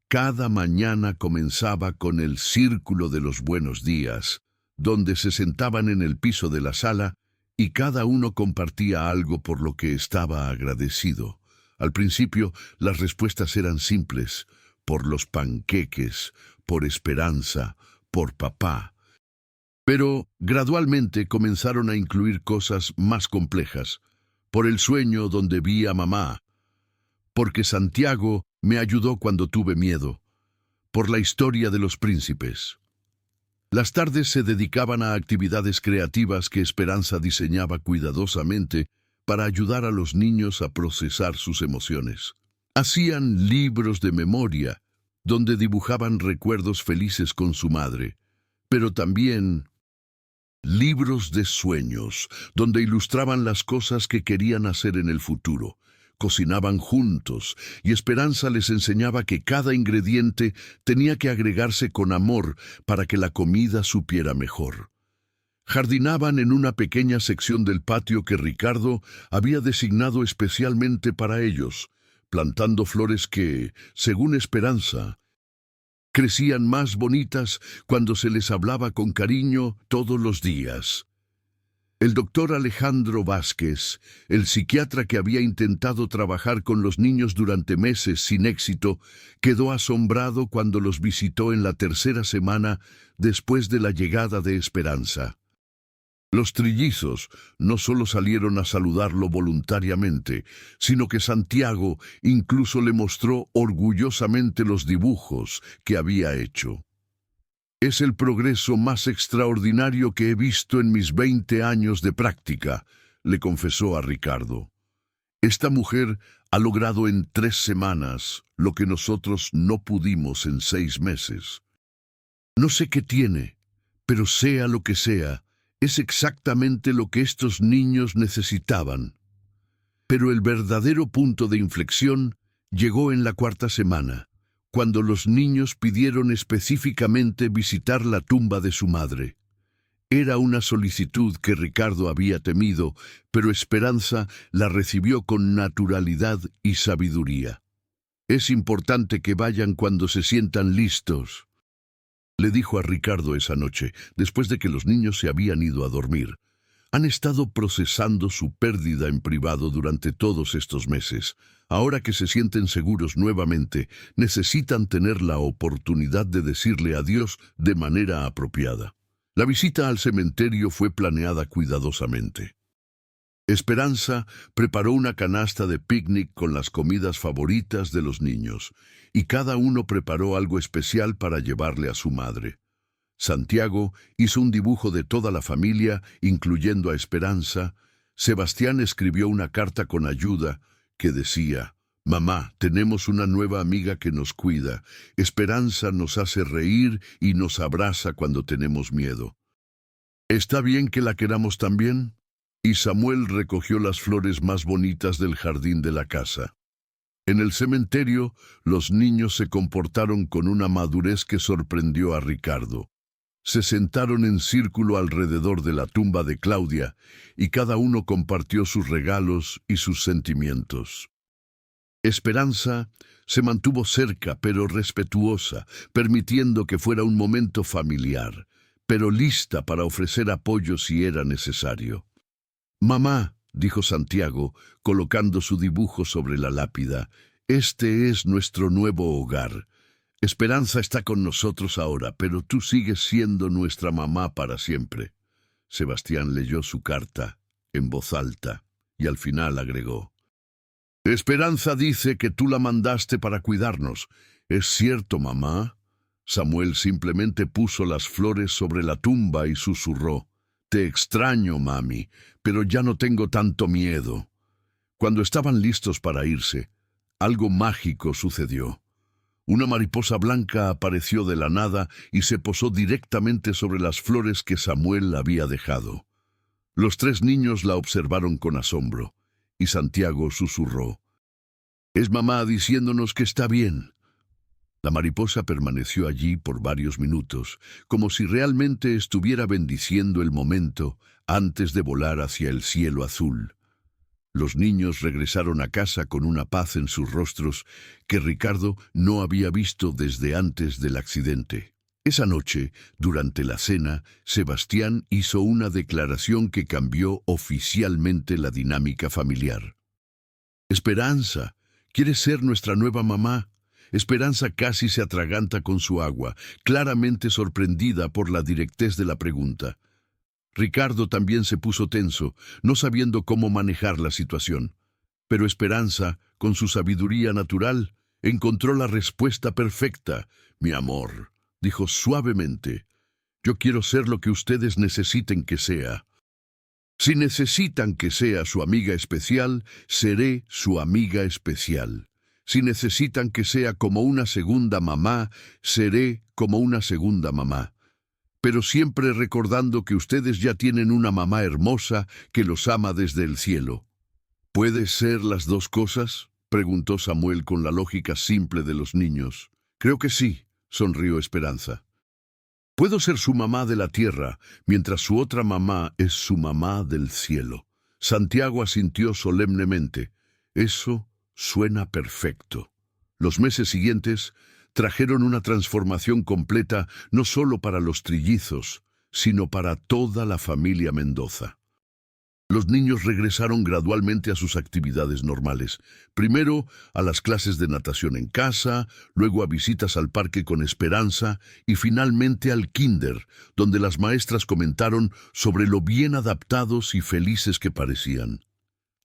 Cada mañana comenzaba con el círculo de los buenos días, donde se sentaban en el piso de la sala y cada uno compartía algo por lo que estaba agradecido. Al principio, las respuestas eran simples: por los panqueques, por Esperanza, por papá. Pero gradualmente comenzaron a incluir cosas más complejas: por el sueño donde vi a mamá, porque Santiago me ayudó cuando tuve miedo, por la historia de los príncipes. Las tardes se dedicaban a actividades creativas que Esperanza diseñaba cuidadosamente para ayudar a los niños a procesar sus emociones. Hacían libros de memoria, donde dibujaban recuerdos felices con su madre, pero también libros de sueños, donde ilustraban las cosas que querían hacer en el futuro. Cocinaban juntos, y Esperanza les enseñaba que cada ingrediente tenía que agregarse con amor para que la comida supiera mejor. Jardinaban en una pequeña sección del patio que Ricardo había designado especialmente para ellos, plantando flores que, según Esperanza, crecían más bonitas cuando se les hablaba con cariño todos los días. El doctor Alejandro Vázquez, el psiquiatra que había intentado trabajar con los niños durante meses sin éxito, quedó asombrado cuando los visitó en la tercera semana después de la llegada de Esperanza. Los trillizos no solo salieron a saludarlo voluntariamente, sino que Santiago incluso le mostró orgullosamente los dibujos que había hecho. «Es el progreso más extraordinario que he visto en mis 20 años de práctica», le confesó a Ricardo. «Esta mujer ha logrado en 3 semanas lo que nosotros no pudimos en 6 meses. No sé qué tiene, pero sea lo que sea, es exactamente lo que estos niños necesitaban». Pero el verdadero punto de inflexión llegó en la 4ª semana, cuando los niños pidieron específicamente visitar la tumba de su madre. Era una solicitud que Ricardo había temido, pero Esperanza la recibió con naturalidad y sabiduría. «Es importante que vayan cuando se sientan listos», le dijo a Ricardo esa noche, después de que los niños se habían ido a dormir. Han estado procesando su pérdida en privado durante todos estos meses. Ahora que se sienten seguros nuevamente, necesitan tener la oportunidad de decirle adiós de manera apropiada. La visita al cementerio fue planeada cuidadosamente. Esperanza preparó una canasta de picnic con las comidas favoritas de los niños, y cada uno preparó algo especial para llevarle a su madre. Santiago hizo un dibujo de toda la familia, incluyendo a Esperanza. Sebastián escribió una carta con ayuda que decía: «Mamá, tenemos una nueva amiga que nos cuida. Esperanza nos hace reír y nos abraza cuando tenemos miedo. ¿Está bien que la queramos también?». Y Samuel recogió las flores más bonitas del jardín de la casa. En el cementerio, los niños se comportaron con una madurez que sorprendió a Ricardo. Se sentaron en círculo alrededor de la tumba de Claudia y cada uno compartió sus regalos y sus sentimientos. Esperanza se mantuvo cerca pero respetuosa, permitiendo que fuera un momento familiar, pero lista para ofrecer apoyo si era necesario. «Mamá», dijo Santiago, colocando su dibujo sobre la lápida, «este es nuestro nuevo hogar. Esperanza está con nosotros ahora, pero tú sigues siendo nuestra mamá para siempre». Sebastián leyó su carta en voz alta y al final agregó: «Esperanza dice que tú la mandaste para cuidarnos. ¿Es cierto, mamá?». Samuel simplemente puso las flores sobre la tumba y susurró: «Te extraño, mami, pero ya no tengo tanto miedo». Cuando estaban listos para irse, Algo mágico sucedió. Una mariposa blanca apareció de la nada y se posó directamente sobre las flores que Samuel había dejado. Los tres niños la observaron con asombro, y Santiago susurró: «Es mamá diciéndonos que está bien». La mariposa permaneció allí por varios minutos, como si realmente estuviera bendiciendo el momento antes de volar hacia el cielo azul. Los niños regresaron a casa con una paz en sus rostros que Ricardo no había visto desde antes del accidente. Esa noche, durante la cena, Sebastián hizo una declaración que cambió oficialmente la dinámica familiar. «Esperanza, ¿quieres ser nuestra nueva mamá?». Esperanza casi se atraganta con su agua, claramente sorprendida por la directez de la pregunta. Ricardo también se puso tenso, no sabiendo cómo manejar la situación. Pero Esperanza, con su sabiduría natural, encontró la respuesta perfecta. «Mi amor», dijo suavemente, «yo quiero ser lo que ustedes necesiten que sea. Si necesitan que sea su amiga especial, seré su amiga especial. Si necesitan que sea como una segunda mamá, seré como una segunda mamá. Pero siempre recordando que ustedes ya tienen una mamá hermosa que los ama desde el cielo». «¿Puede ser las dos cosas?», preguntó Samuel con la lógica simple de los niños. «Creo que sí», sonrió Esperanza. «Puedo ser su mamá de la tierra, mientras su otra mamá es su mamá del cielo». Santiago asintió solemnemente. «Eso suena perfecto». Los meses siguientes trajeron una transformación completa no solo para los trillizos, sino para toda la familia Mendoza. Los niños regresaron gradualmente a sus actividades normales, primero a las clases de natación en casa, luego a visitas al parque con Esperanza y finalmente al kinder, donde las maestras comentaron sobre lo bien adaptados y felices que parecían.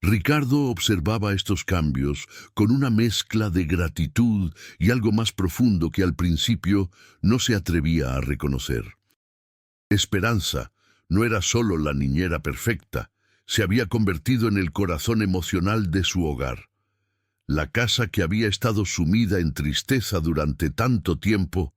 Ricardo observaba estos cambios con una mezcla de gratitud y algo más profundo que al principio no se atrevía a reconocer. Esperanza no era solo la niñera perfecta, se había convertido en el corazón emocional de su hogar. La casa que había estado sumida en tristeza durante tanto tiempo,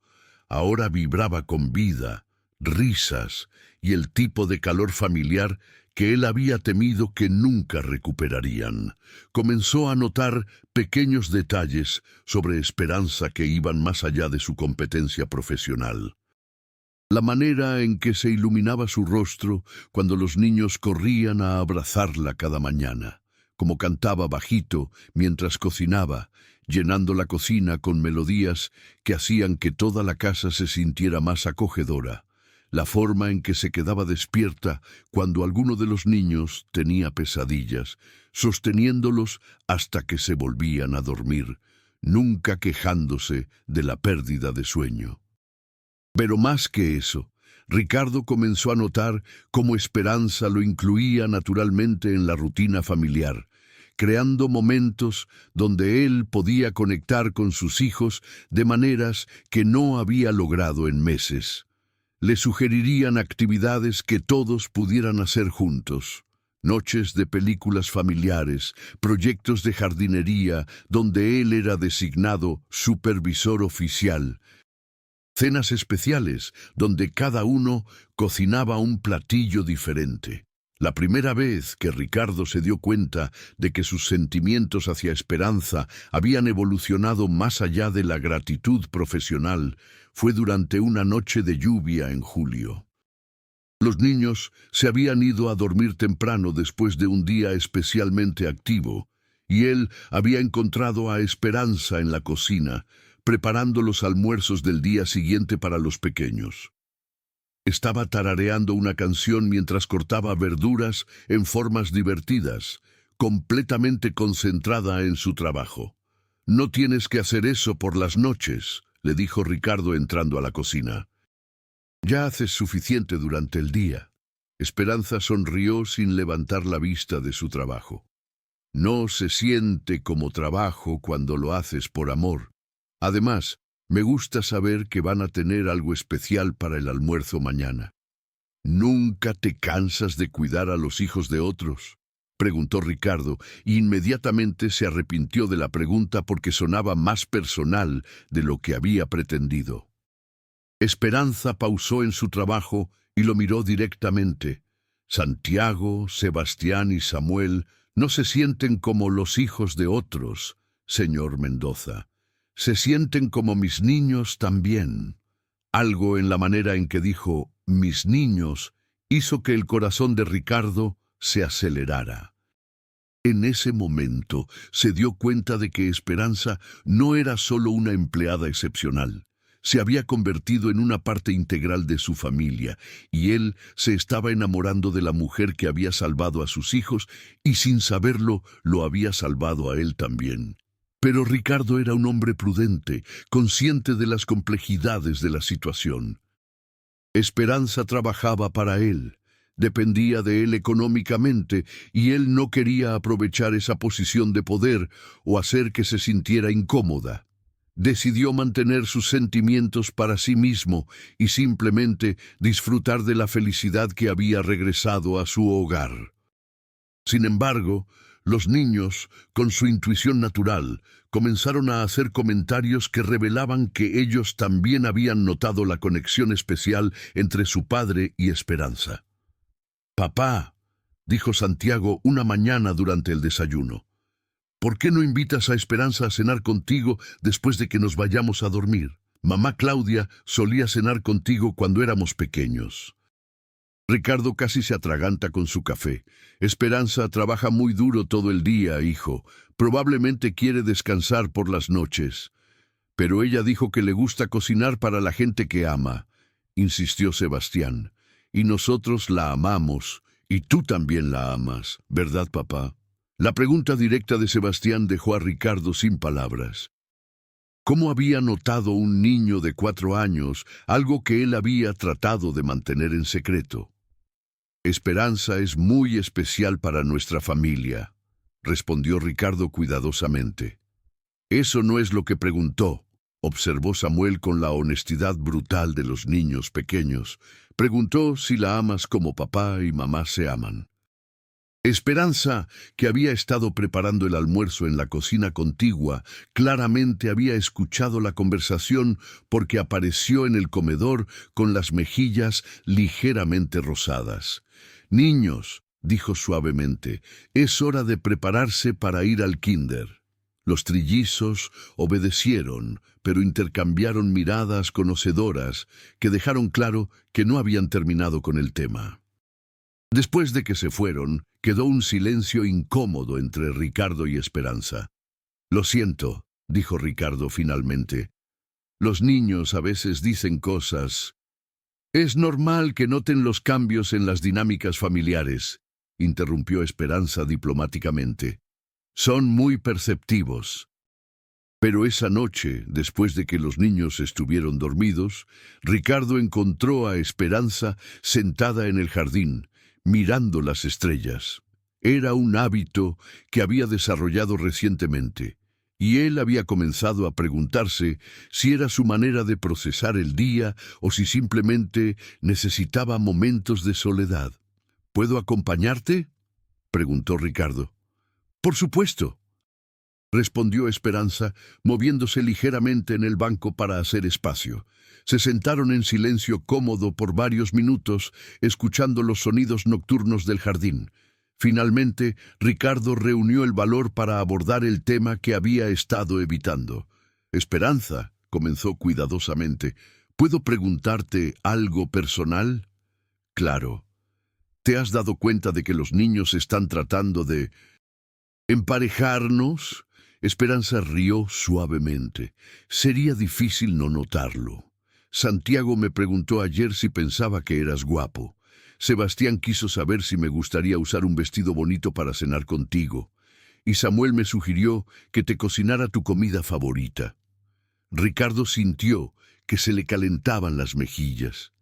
ahora vibraba con vida, risas y el tipo de calor familiar que él había temido que nunca recuperarían. Comenzó a notar pequeños detalles sobre Esperanza que iban más allá de su competencia profesional. La manera en que se iluminaba su rostro cuando los niños corrían a abrazarla cada mañana, como cantaba bajito mientras cocinaba, llenando la cocina con melodías que hacían que toda la casa se sintiera más acogedora, la forma en que se quedaba despierta cuando alguno de los niños tenía pesadillas, sosteniéndolos hasta que se volvían a dormir, nunca quejándose de la pérdida de sueño. Pero más que eso, Ricardo comenzó a notar cómo Esperanza lo incluía naturalmente en la rutina familiar, creando momentos donde él podía conectar con sus hijos de maneras que no había logrado en meses. Le sugerirían actividades que todos pudieran hacer juntos. Noches de películas familiares, proyectos de jardinería donde él era designado supervisor oficial, cenas especiales donde cada uno cocinaba un platillo diferente. La primera vez que Ricardo se dio cuenta de que sus sentimientos hacia Esperanza habían evolucionado más allá de la gratitud profesional fue durante una noche de lluvia en julio. Los niños se habían ido a dormir temprano después de un día especialmente activo, y él había encontrado a Esperanza en la cocina, preparando los almuerzos del día siguiente para los pequeños. Estaba tarareando una canción mientras cortaba verduras en formas divertidas, completamente concentrada en su trabajo. «No tienes que hacer eso por las noches», le dijo Ricardo entrando a la cocina. «Ya haces suficiente durante el día». Esperanza sonrió sin levantar la vista de su trabajo. «No se siente como trabajo cuando lo haces por amor. Además, me gusta saber que van a tener algo especial para el almuerzo mañana. ¿Nunca te cansas de cuidar a los hijos de otros?». preguntó Ricardo, e inmediatamente se arrepintió de la pregunta porque sonaba más personal de lo que había pretendido. Esperanza pausó en su trabajo y lo miró directamente. Santiago, Sebastián y Samuel no se sienten como los hijos de otros, señor Mendoza. Se sienten como mis niños también. Algo en la manera en que dijo «mis niños» hizo que el corazón de Ricardo se acelerara. En ese momento se dio cuenta de que Esperanza no era solo una empleada excepcional. Se había convertido en una parte integral de su familia, y él se estaba enamorando de la mujer que había salvado a sus hijos, y sin saberlo, lo había salvado a él también. Pero Ricardo era un hombre prudente, consciente de las complejidades de la situación. Esperanza trabajaba para él, dependía de él económicamente, y él no quería aprovechar esa posición de poder o hacer que se sintiera incómoda. Decidió mantener sus sentimientos para sí mismo y simplemente disfrutar de la felicidad que había regresado a su hogar. Sin embargo, los niños, con su intuición natural, comenzaron a hacer comentarios que revelaban que ellos también habían notado la conexión especial entre su padre y Esperanza. «Papá», dijo Santiago una mañana durante el desayuno, «¿por qué no invitas a Esperanza a cenar contigo después de que nos vayamos a dormir? Mamá Claudia solía cenar contigo cuando éramos pequeños». Ricardo casi se atraganta con su café. «Esperanza trabaja muy duro todo el día, hijo. Probablemente quiere descansar por las noches. Pero ella dijo que le gusta cocinar para la gente que ama», insistió Sebastián. «Y nosotros la amamos, y tú también la amas, ¿verdad, papá?» La pregunta directa de Sebastián dejó a Ricardo sin palabras. ¿Cómo había notado un niño de 4 años algo que él había tratado de mantener en secreto? «Esperanza es muy especial para nuestra familia», respondió Ricardo cuidadosamente. «Eso no es lo que preguntó», observó Samuel con la honestidad brutal de los niños pequeños. «Preguntó si la amas como papá y mamá se aman». Esperanza, que había estado preparando el almuerzo en la cocina contigua, claramente había escuchado la conversación porque apareció en el comedor con las mejillas ligeramente rosadas. «Niños», dijo suavemente, «es hora de prepararse para ir al kinder». Los trillizos obedecieron, pero intercambiaron miradas conocedoras que dejaron claro que no habían terminado con el tema. Después de que se fueron, quedó un silencio incómodo entre Ricardo y Esperanza. «Lo siento», dijo Ricardo finalmente. «Los niños a veces dicen cosas». «Es normal que noten los cambios en las dinámicas familiares», interrumpió Esperanza diplomáticamente. «Son muy perceptivos». Pero esa noche, después de que los niños estuvieron dormidos, Ricardo encontró a Esperanza sentada en el jardín, mirando las estrellas. Era un hábito que había desarrollado recientemente, y él había comenzado a preguntarse si era su manera de procesar el día o si simplemente necesitaba momentos de soledad. «¿Puedo acompañarte?», preguntó Ricardo. «Por supuesto», respondió Esperanza, moviéndose ligeramente en el banco para hacer espacio. Se sentaron en silencio cómodo por varios minutos, escuchando los sonidos nocturnos del jardín. Finalmente, Ricardo reunió el valor para abordar el tema que había estado evitando. «Esperanza», comenzó cuidadosamente, «¿puedo preguntarte algo personal?» «Claro. ¿Te has dado cuenta de que los niños están tratando de emparejarnos?» Esperanza rió suavemente. «Sería difícil no notarlo. Santiago me preguntó ayer si pensaba que eras guapo. Sebastián quiso saber si me gustaría usar un vestido bonito para cenar contigo. Y Samuel me sugirió que te cocinara tu comida favorita». Ricardo sintió que se le calentaban las mejillas.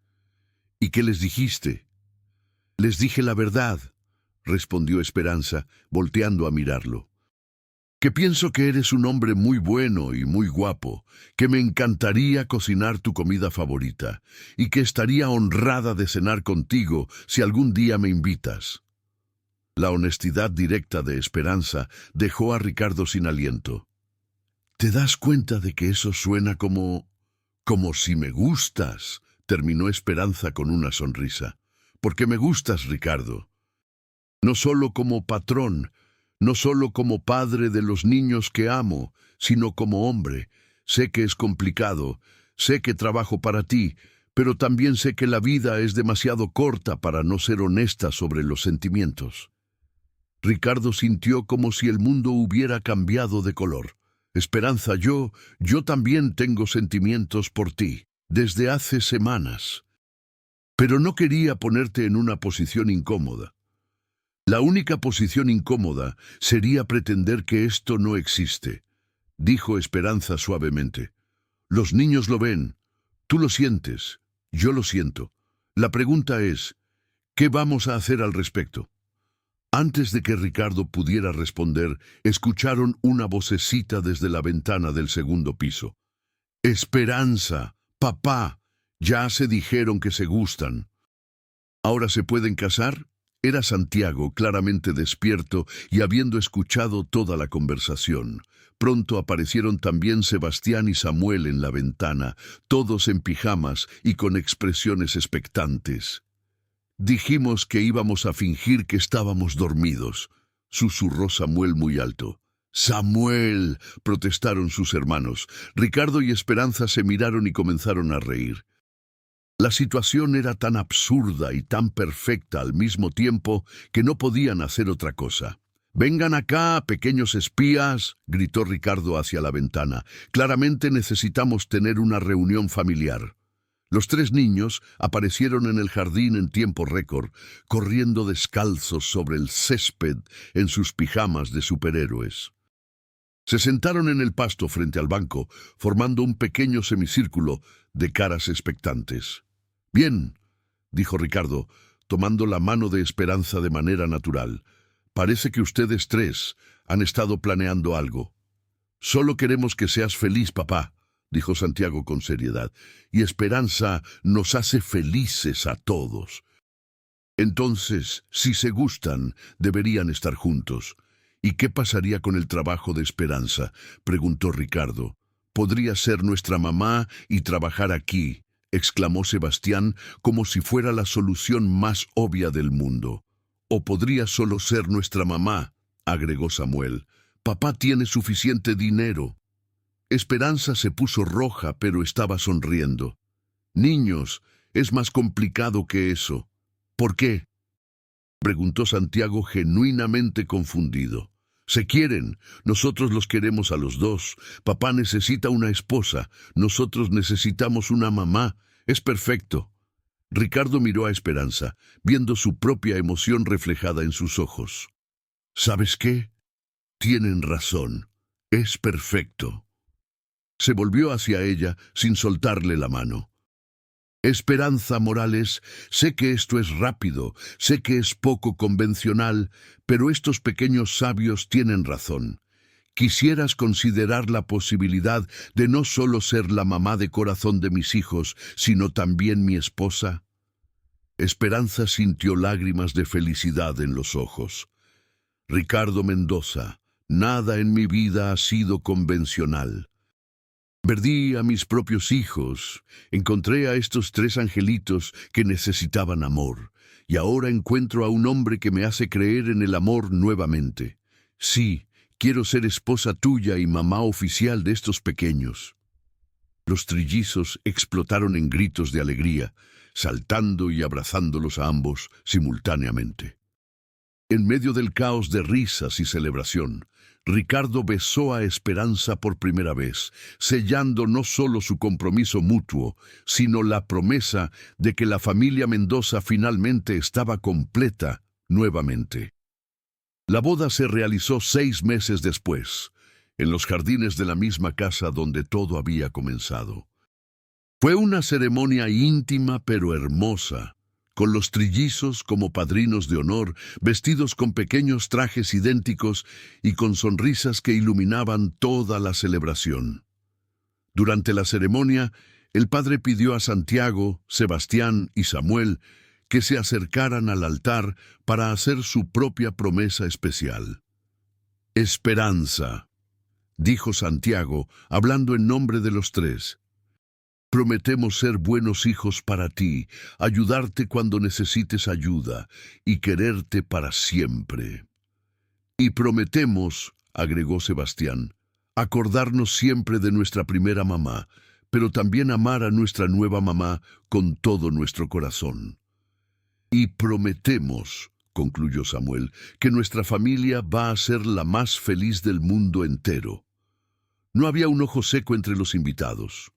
«¿Y qué les dijiste?» «Les dije la verdad», respondió Esperanza, volteando a mirarlo. «Que pienso que eres un hombre muy bueno y muy guapo, que me encantaría cocinar tu comida favorita, y que estaría honrada de cenar contigo si algún día me invitas». La honestidad directa de Esperanza dejó a Ricardo sin aliento. ¿Te das cuenta de que eso suena como si me gustas? Terminó Esperanza con una sonrisa. Porque me gustas, Ricardo. No solo como patrón, no solo como padre de los niños que amo, sino como hombre. Sé que es complicado, sé que trabajo para ti, pero también sé que la vida es demasiado corta para no ser honesta sobre los sentimientos. Ricardo sintió como si el mundo hubiera cambiado de color. Esperanza, yo también tengo sentimientos por ti, desde hace semanas. Pero no quería ponerte en una posición incómoda. La única posición incómoda sería pretender que esto no existe, dijo Esperanza suavemente. Los niños lo ven, tú lo sientes, yo lo siento. La pregunta es, ¿qué vamos a hacer al respecto? Antes de que Ricardo pudiera responder, escucharon una vocecita desde la ventana del segundo piso. Esperanza, papá, ya se dijeron que se gustan. ¿Ahora se pueden casar? Era Santiago, claramente despierto y habiendo escuchado toda la conversación. Pronto aparecieron también Sebastián y Samuel en la ventana, todos en pijamas y con expresiones expectantes. Dijimos que íbamos a fingir que estábamos dormidos, susurró Samuel muy alto. ¡Samuel!, protestaron sus hermanos. Ricardo y Esperanza se miraron y comenzaron a reír. La situación era tan absurda y tan perfecta al mismo tiempo que no podían hacer otra cosa. «Vengan acá, pequeños espías», gritó Ricardo hacia la ventana. «Claramente necesitamos tener una reunión familiar». Los tres niños aparecieron en el jardín en tiempo récord, corriendo descalzos sobre el césped en sus pijamas de superhéroes. Se sentaron en el pasto frente al banco, formando un pequeño semicírculo de caras expectantes. «Bien», dijo Ricardo, tomando la mano de Esperanza de manera natural. «Parece que ustedes tres han estado planeando algo». «Solo queremos que seas feliz, papá», dijo Santiago con seriedad, «y Esperanza nos hace felices a todos. Entonces, si se gustan, deberían estar juntos». «¿Y qué pasaría con el trabajo de Esperanza?», preguntó Ricardo. «Podría ser nuestra mamá y trabajar aquí», exclamó Sebastián como si fuera la solución más obvia del mundo. «O podría solo ser nuestra mamá», agregó Samuel. «Papá tiene suficiente dinero». Esperanza se puso roja, pero estaba sonriendo. «Niños, es más complicado que eso». «¿Por qué?», preguntó Santiago genuinamente confundido. «Se quieren, nosotros los queremos a los dos. Papá necesita una esposa, nosotros necesitamos una mamá. Es perfecto». Ricardo miró a Esperanza, viendo su propia emoción reflejada en sus ojos. «¿Sabes qué? Tienen razón. Es perfecto». Se volvió hacia ella sin soltarle la mano. «Esperanza Morales, sé que esto es rápido, sé que es poco convencional, pero estos pequeños sabios tienen razón. ¿Quisieras considerar la posibilidad de no solo ser la mamá de corazón de mis hijos, sino también mi esposa?» Esperanza sintió lágrimas de felicidad en los ojos. «Ricardo Mendoza, nada en mi vida ha sido convencional. Perdí a mis propios hijos, encontré a estos tres angelitos que necesitaban amor, y ahora encuentro a un hombre que me hace creer en el amor nuevamente. Sí, quiero ser esposa tuya y mamá oficial de estos pequeños». Los trillizos explotaron en gritos de alegría, saltando y abrazándolos a ambos simultáneamente. En medio del caos de risas y celebración, Ricardo besó a Esperanza por primera vez, sellando no solo su compromiso mutuo, sino la promesa de que la familia Mendoza finalmente estaba completa nuevamente. La boda se realizó 6 meses después, en los jardines de la misma casa donde todo había comenzado. Fue una ceremonia íntima pero hermosa, con los trillizos como padrinos de honor, vestidos con pequeños trajes idénticos y con sonrisas que iluminaban toda la celebración. Durante la ceremonia, el padre pidió a Santiago, Sebastián y Samuel que se acercaran al altar para hacer su propia promesa especial. Esperanza, dijo Santiago, hablando en nombre de los tres. Prometemos ser buenos hijos para ti, ayudarte cuando necesites ayuda y quererte para siempre. Y prometemos, agregó Sebastián, acordarnos siempre de nuestra primera mamá, pero también amar a nuestra nueva mamá con todo nuestro corazón. Y prometemos, concluyó Samuel, que nuestra familia va a ser la más feliz del mundo entero. No había un ojo seco entre los invitados.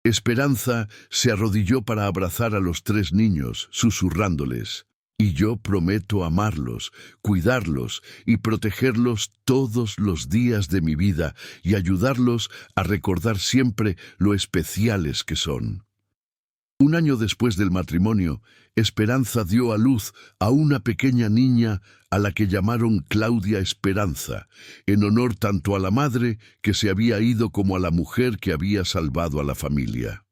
Esperanza se arrodilló para abrazar a los tres niños, susurrándoles: «Y yo prometo amarlos, cuidarlos y protegerlos todos los días de mi vida y ayudarlos a recordar siempre lo especiales que son». Un año después del matrimonio, Esperanza dio a luz a una pequeña niña a la que llamaron Claudia Esperanza, en honor tanto a la madre que se había ido como a la mujer que había salvado a la familia.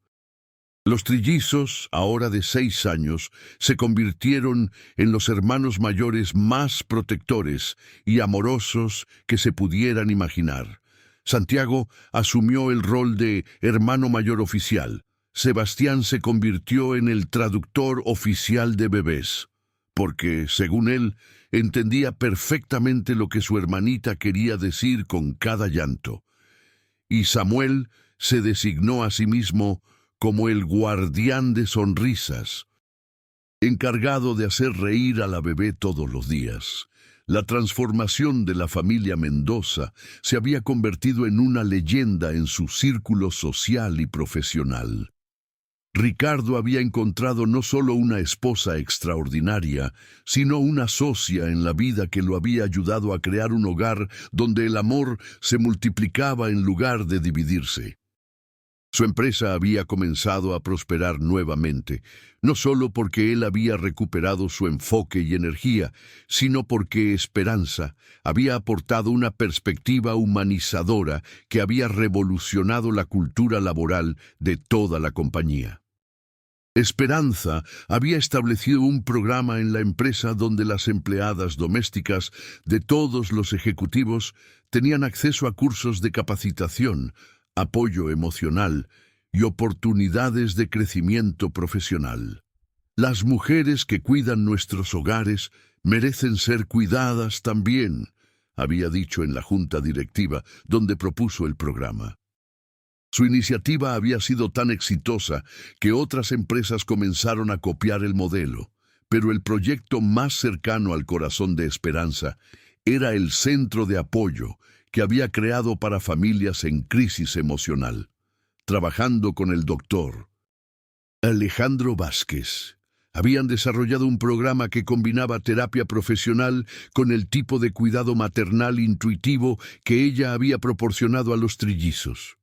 Los trillizos, ahora de 6 años, se convirtieron en los hermanos mayores más protectores y amorosos que se pudieran imaginar. Santiago asumió el rol de hermano mayor oficial. Sebastián se convirtió en el traductor oficial de bebés, porque, según él, entendía perfectamente lo que su hermanita quería decir con cada llanto. Y Samuel se designó a sí mismo como el guardián de sonrisas, encargado de hacer reír a la bebé todos los días. La transformación de la familia Mendoza se había convertido en una leyenda en su círculo social y profesional. Ricardo había encontrado no solo una esposa extraordinaria, sino una socia en la vida que lo había ayudado a crear un hogar donde el amor se multiplicaba en lugar de dividirse. Su empresa había comenzado a prosperar nuevamente, no solo porque él había recuperado su enfoque y energía, sino porque Esperanza había aportado una perspectiva humanizadora que había revolucionado la cultura laboral de toda la compañía. Esperanza había establecido un programa en la empresa donde las empleadas domésticas de todos los ejecutivos tenían acceso a cursos de capacitación, apoyo emocional y oportunidades de crecimiento profesional. Las mujeres que cuidan nuestros hogares merecen ser cuidadas también, había dicho en la junta directiva donde propuso el programa. Su iniciativa había sido tan exitosa que otras empresas comenzaron a copiar el modelo, pero el proyecto más cercano al corazón de Esperanza era el centro de apoyo que había creado para familias en crisis emocional, trabajando con el doctor Alejandro Vázquez. Habían desarrollado un programa que combinaba terapia profesional con el tipo de cuidado maternal intuitivo que ella había proporcionado a los trillizos.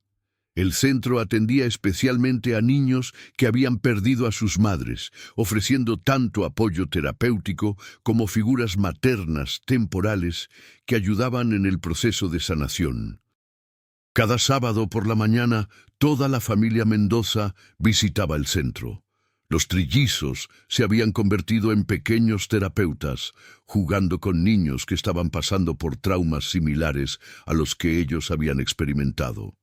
El centro atendía especialmente a niños que habían perdido a sus madres, ofreciendo tanto apoyo terapéutico como figuras maternas temporales que ayudaban en el proceso de sanación. Cada sábado por la mañana, toda la familia Mendoza visitaba el centro. Los trillizos se habían convertido en pequeños terapeutas, jugando con niños que estaban pasando por traumas similares a los que ellos habían experimentado.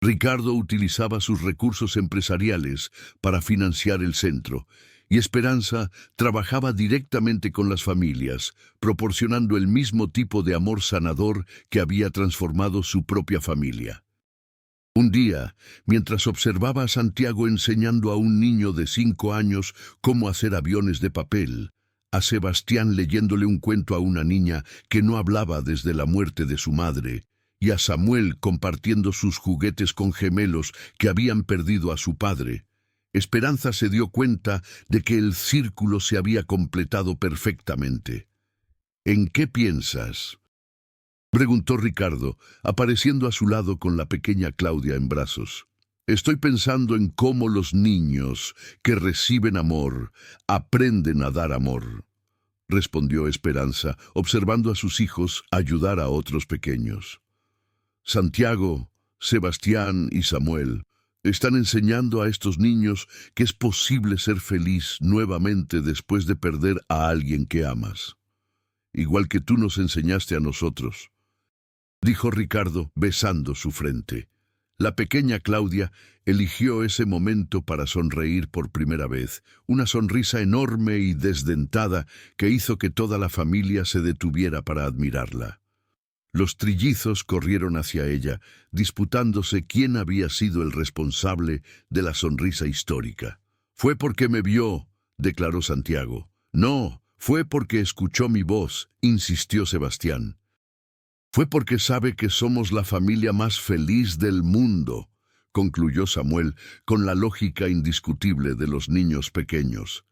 Ricardo utilizaba sus recursos empresariales para financiar el centro, y Esperanza trabajaba directamente con las familias, proporcionando el mismo tipo de amor sanador que había transformado su propia familia. Un día, mientras observaba a Santiago enseñando a un niño de 5 años cómo hacer aviones de papel, a Sebastián leyéndole un cuento a una niña que no hablaba desde la muerte de su madre, y a Samuel compartiendo sus juguetes con gemelos que habían perdido a su padre, Esperanza se dio cuenta de que el círculo se había completado perfectamente. «¿En qué piensas?», preguntó Ricardo, apareciendo a su lado con la pequeña Claudia en brazos. «Estoy pensando en cómo los niños que reciben amor aprenden a dar amor», respondió Esperanza, observando a sus hijos ayudar a otros pequeños. Santiago, Sebastián y Samuel Están enseñando a estos niños que es posible ser feliz nuevamente después de perder a alguien que amas, igual que tú nos enseñaste a nosotros, dijo Ricardo besando su frente. La pequeña Claudia eligió ese momento para sonreír por primera vez, una sonrisa enorme y desdentada que hizo que toda la familia se detuviera para admirarla. Los trillizos corrieron hacia ella, disputándose quién había sido el responsable de la sonrisa histórica. «Fue porque me vio», declaró Santiago. «No, fue porque escuchó mi voz», insistió Sebastián. «Fue porque sabe que somos la familia más feliz del mundo», concluyó Samuel con la lógica indiscutible de los niños pequeños.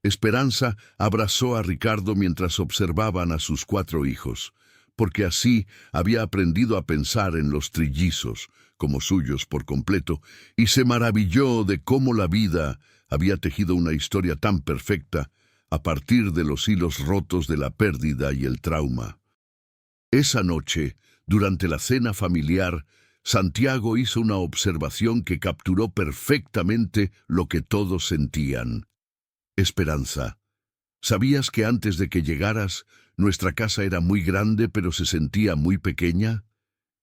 Esperanza abrazó a Ricardo mientras observaban a sus 4 hijos, porque así había aprendido a pensar en los trillizos como suyos por completo, y se maravilló de cómo la vida había tejido una historia tan perfecta a partir de los hilos rotos de la pérdida y el trauma. Esa noche, durante la cena familiar, Santiago hizo una observación que capturó perfectamente lo que todos sentían. «Esperanza, ¿sabías que antes de que llegaras, nuestra casa era muy grande pero se sentía muy pequeña?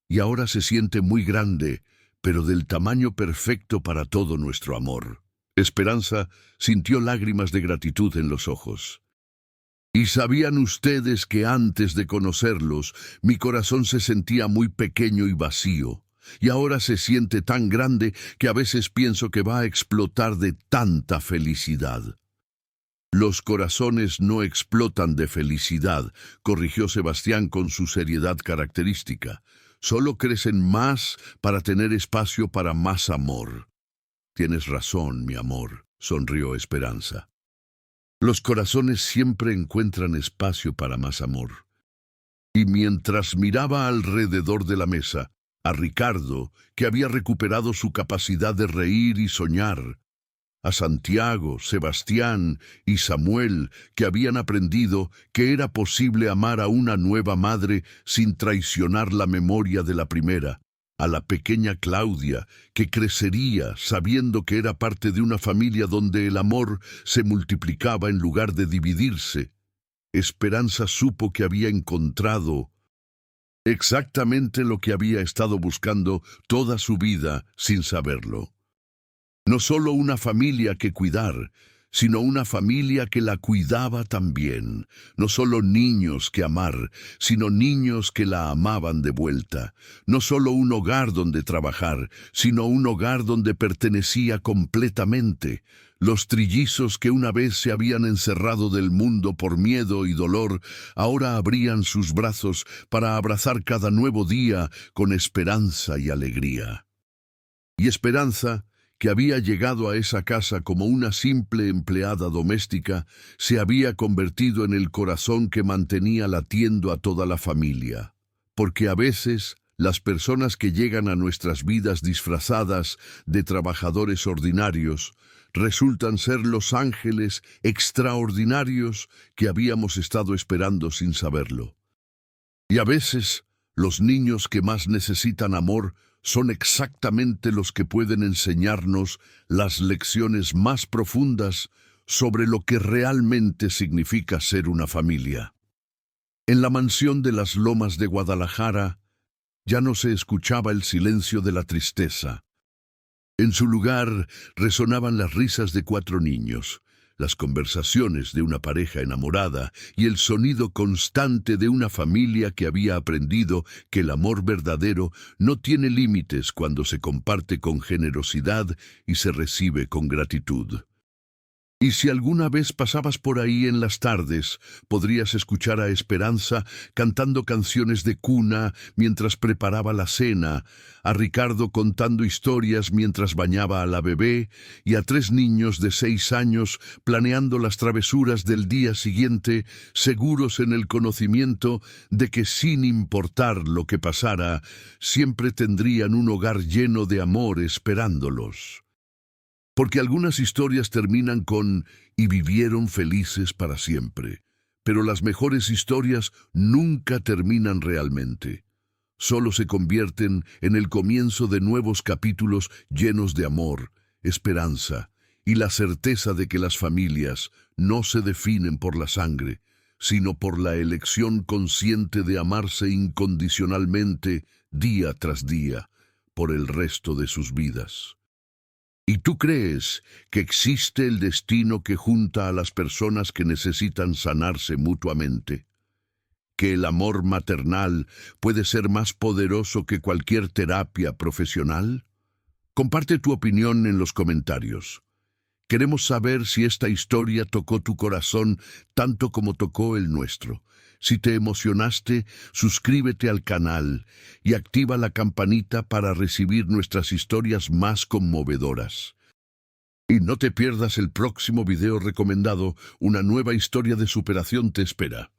Y ahora se siente muy grande, pero del tamaño perfecto para todo nuestro amor». Esperanza sintió lágrimas de gratitud en los ojos. «¿Y sabían ustedes que antes de conocerlos, mi corazón se sentía muy pequeño y vacío? Y ahora se siente tan grande que a veces pienso que va a explotar de tanta felicidad». «Los corazones no explotan de felicidad», corrigió Sebastián con su seriedad característica. «Solo crecen más para tener espacio para más amor». «Tienes razón, mi amor», sonrió Esperanza. «Los corazones siempre encuentran espacio para más amor». Y mientras miraba alrededor de la mesa, a Ricardo, que había recuperado su capacidad de reír y soñar, a Santiago, Sebastián y Samuel, que habían aprendido que era posible amar a una nueva madre sin traicionar la memoria de la primera, a la pequeña Claudia, que crecería sabiendo que era parte de una familia donde el amor se multiplicaba en lugar de dividirse, Esperanza supo que había encontrado exactamente lo que había estado buscando toda su vida sin saberlo. No solo una familia que cuidar, sino una familia que la cuidaba también. No solo niños que amar, sino niños que la amaban de vuelta. No solo un hogar donde trabajar, sino un hogar donde pertenecía completamente. Los trillizos que una vez se habían encerrado del mundo por miedo y dolor, ahora abrían sus brazos para abrazar cada nuevo día con esperanza y alegría. Y Esperanza, que había llegado a esa casa como una simple empleada doméstica, se había convertido en el corazón que mantenía latiendo a toda la familia. Porque a veces las personas que llegan a nuestras vidas disfrazadas de trabajadores ordinarios resultan ser los ángeles extraordinarios que habíamos estado esperando sin saberlo. Y a veces los niños que más necesitan amor son exactamente los que pueden enseñarnos las lecciones más profundas sobre lo que realmente significa ser una familia. En la mansión de las Lomas de Guadalajara ya no se escuchaba el silencio de la tristeza. En su lugar resonaban las risas de 4 niños, las conversaciones de una pareja enamorada y el sonido constante de una familia que había aprendido que el amor verdadero no tiene límites cuando se comparte con generosidad y se recibe con gratitud. Y si alguna vez pasabas por ahí en las tardes, podrías escuchar a Esperanza cantando canciones de cuna mientras preparaba la cena, a Ricardo contando historias mientras bañaba a la bebé y a 3 niños de 6 años planeando las travesuras del día siguiente, seguros en el conocimiento de que sin importar lo que pasara, siempre tendrían un hogar lleno de amor esperándolos. Porque algunas historias terminan con «y vivieron felices para siempre», pero las mejores historias nunca terminan realmente. solo se convierten en el comienzo de nuevos capítulos llenos de amor, esperanza y la certeza de que las familias no se definen por la sangre, sino por la elección consciente de amarse incondicionalmente día tras día por el resto de sus vidas. ¿Y tú crees que existe el destino que junta a las personas que necesitan sanarse mutuamente? ¿Que el amor maternal puede ser más poderoso que cualquier terapia profesional? Comparte tu opinión en los comentarios. Queremos saber si esta historia tocó tu corazón tanto como tocó el nuestro. Si te emocionaste, suscríbete al canal y activa la campanita para recibir nuestras historias más conmovedoras. Y no te pierdas el próximo video recomendado, una nueva historia de superación te espera.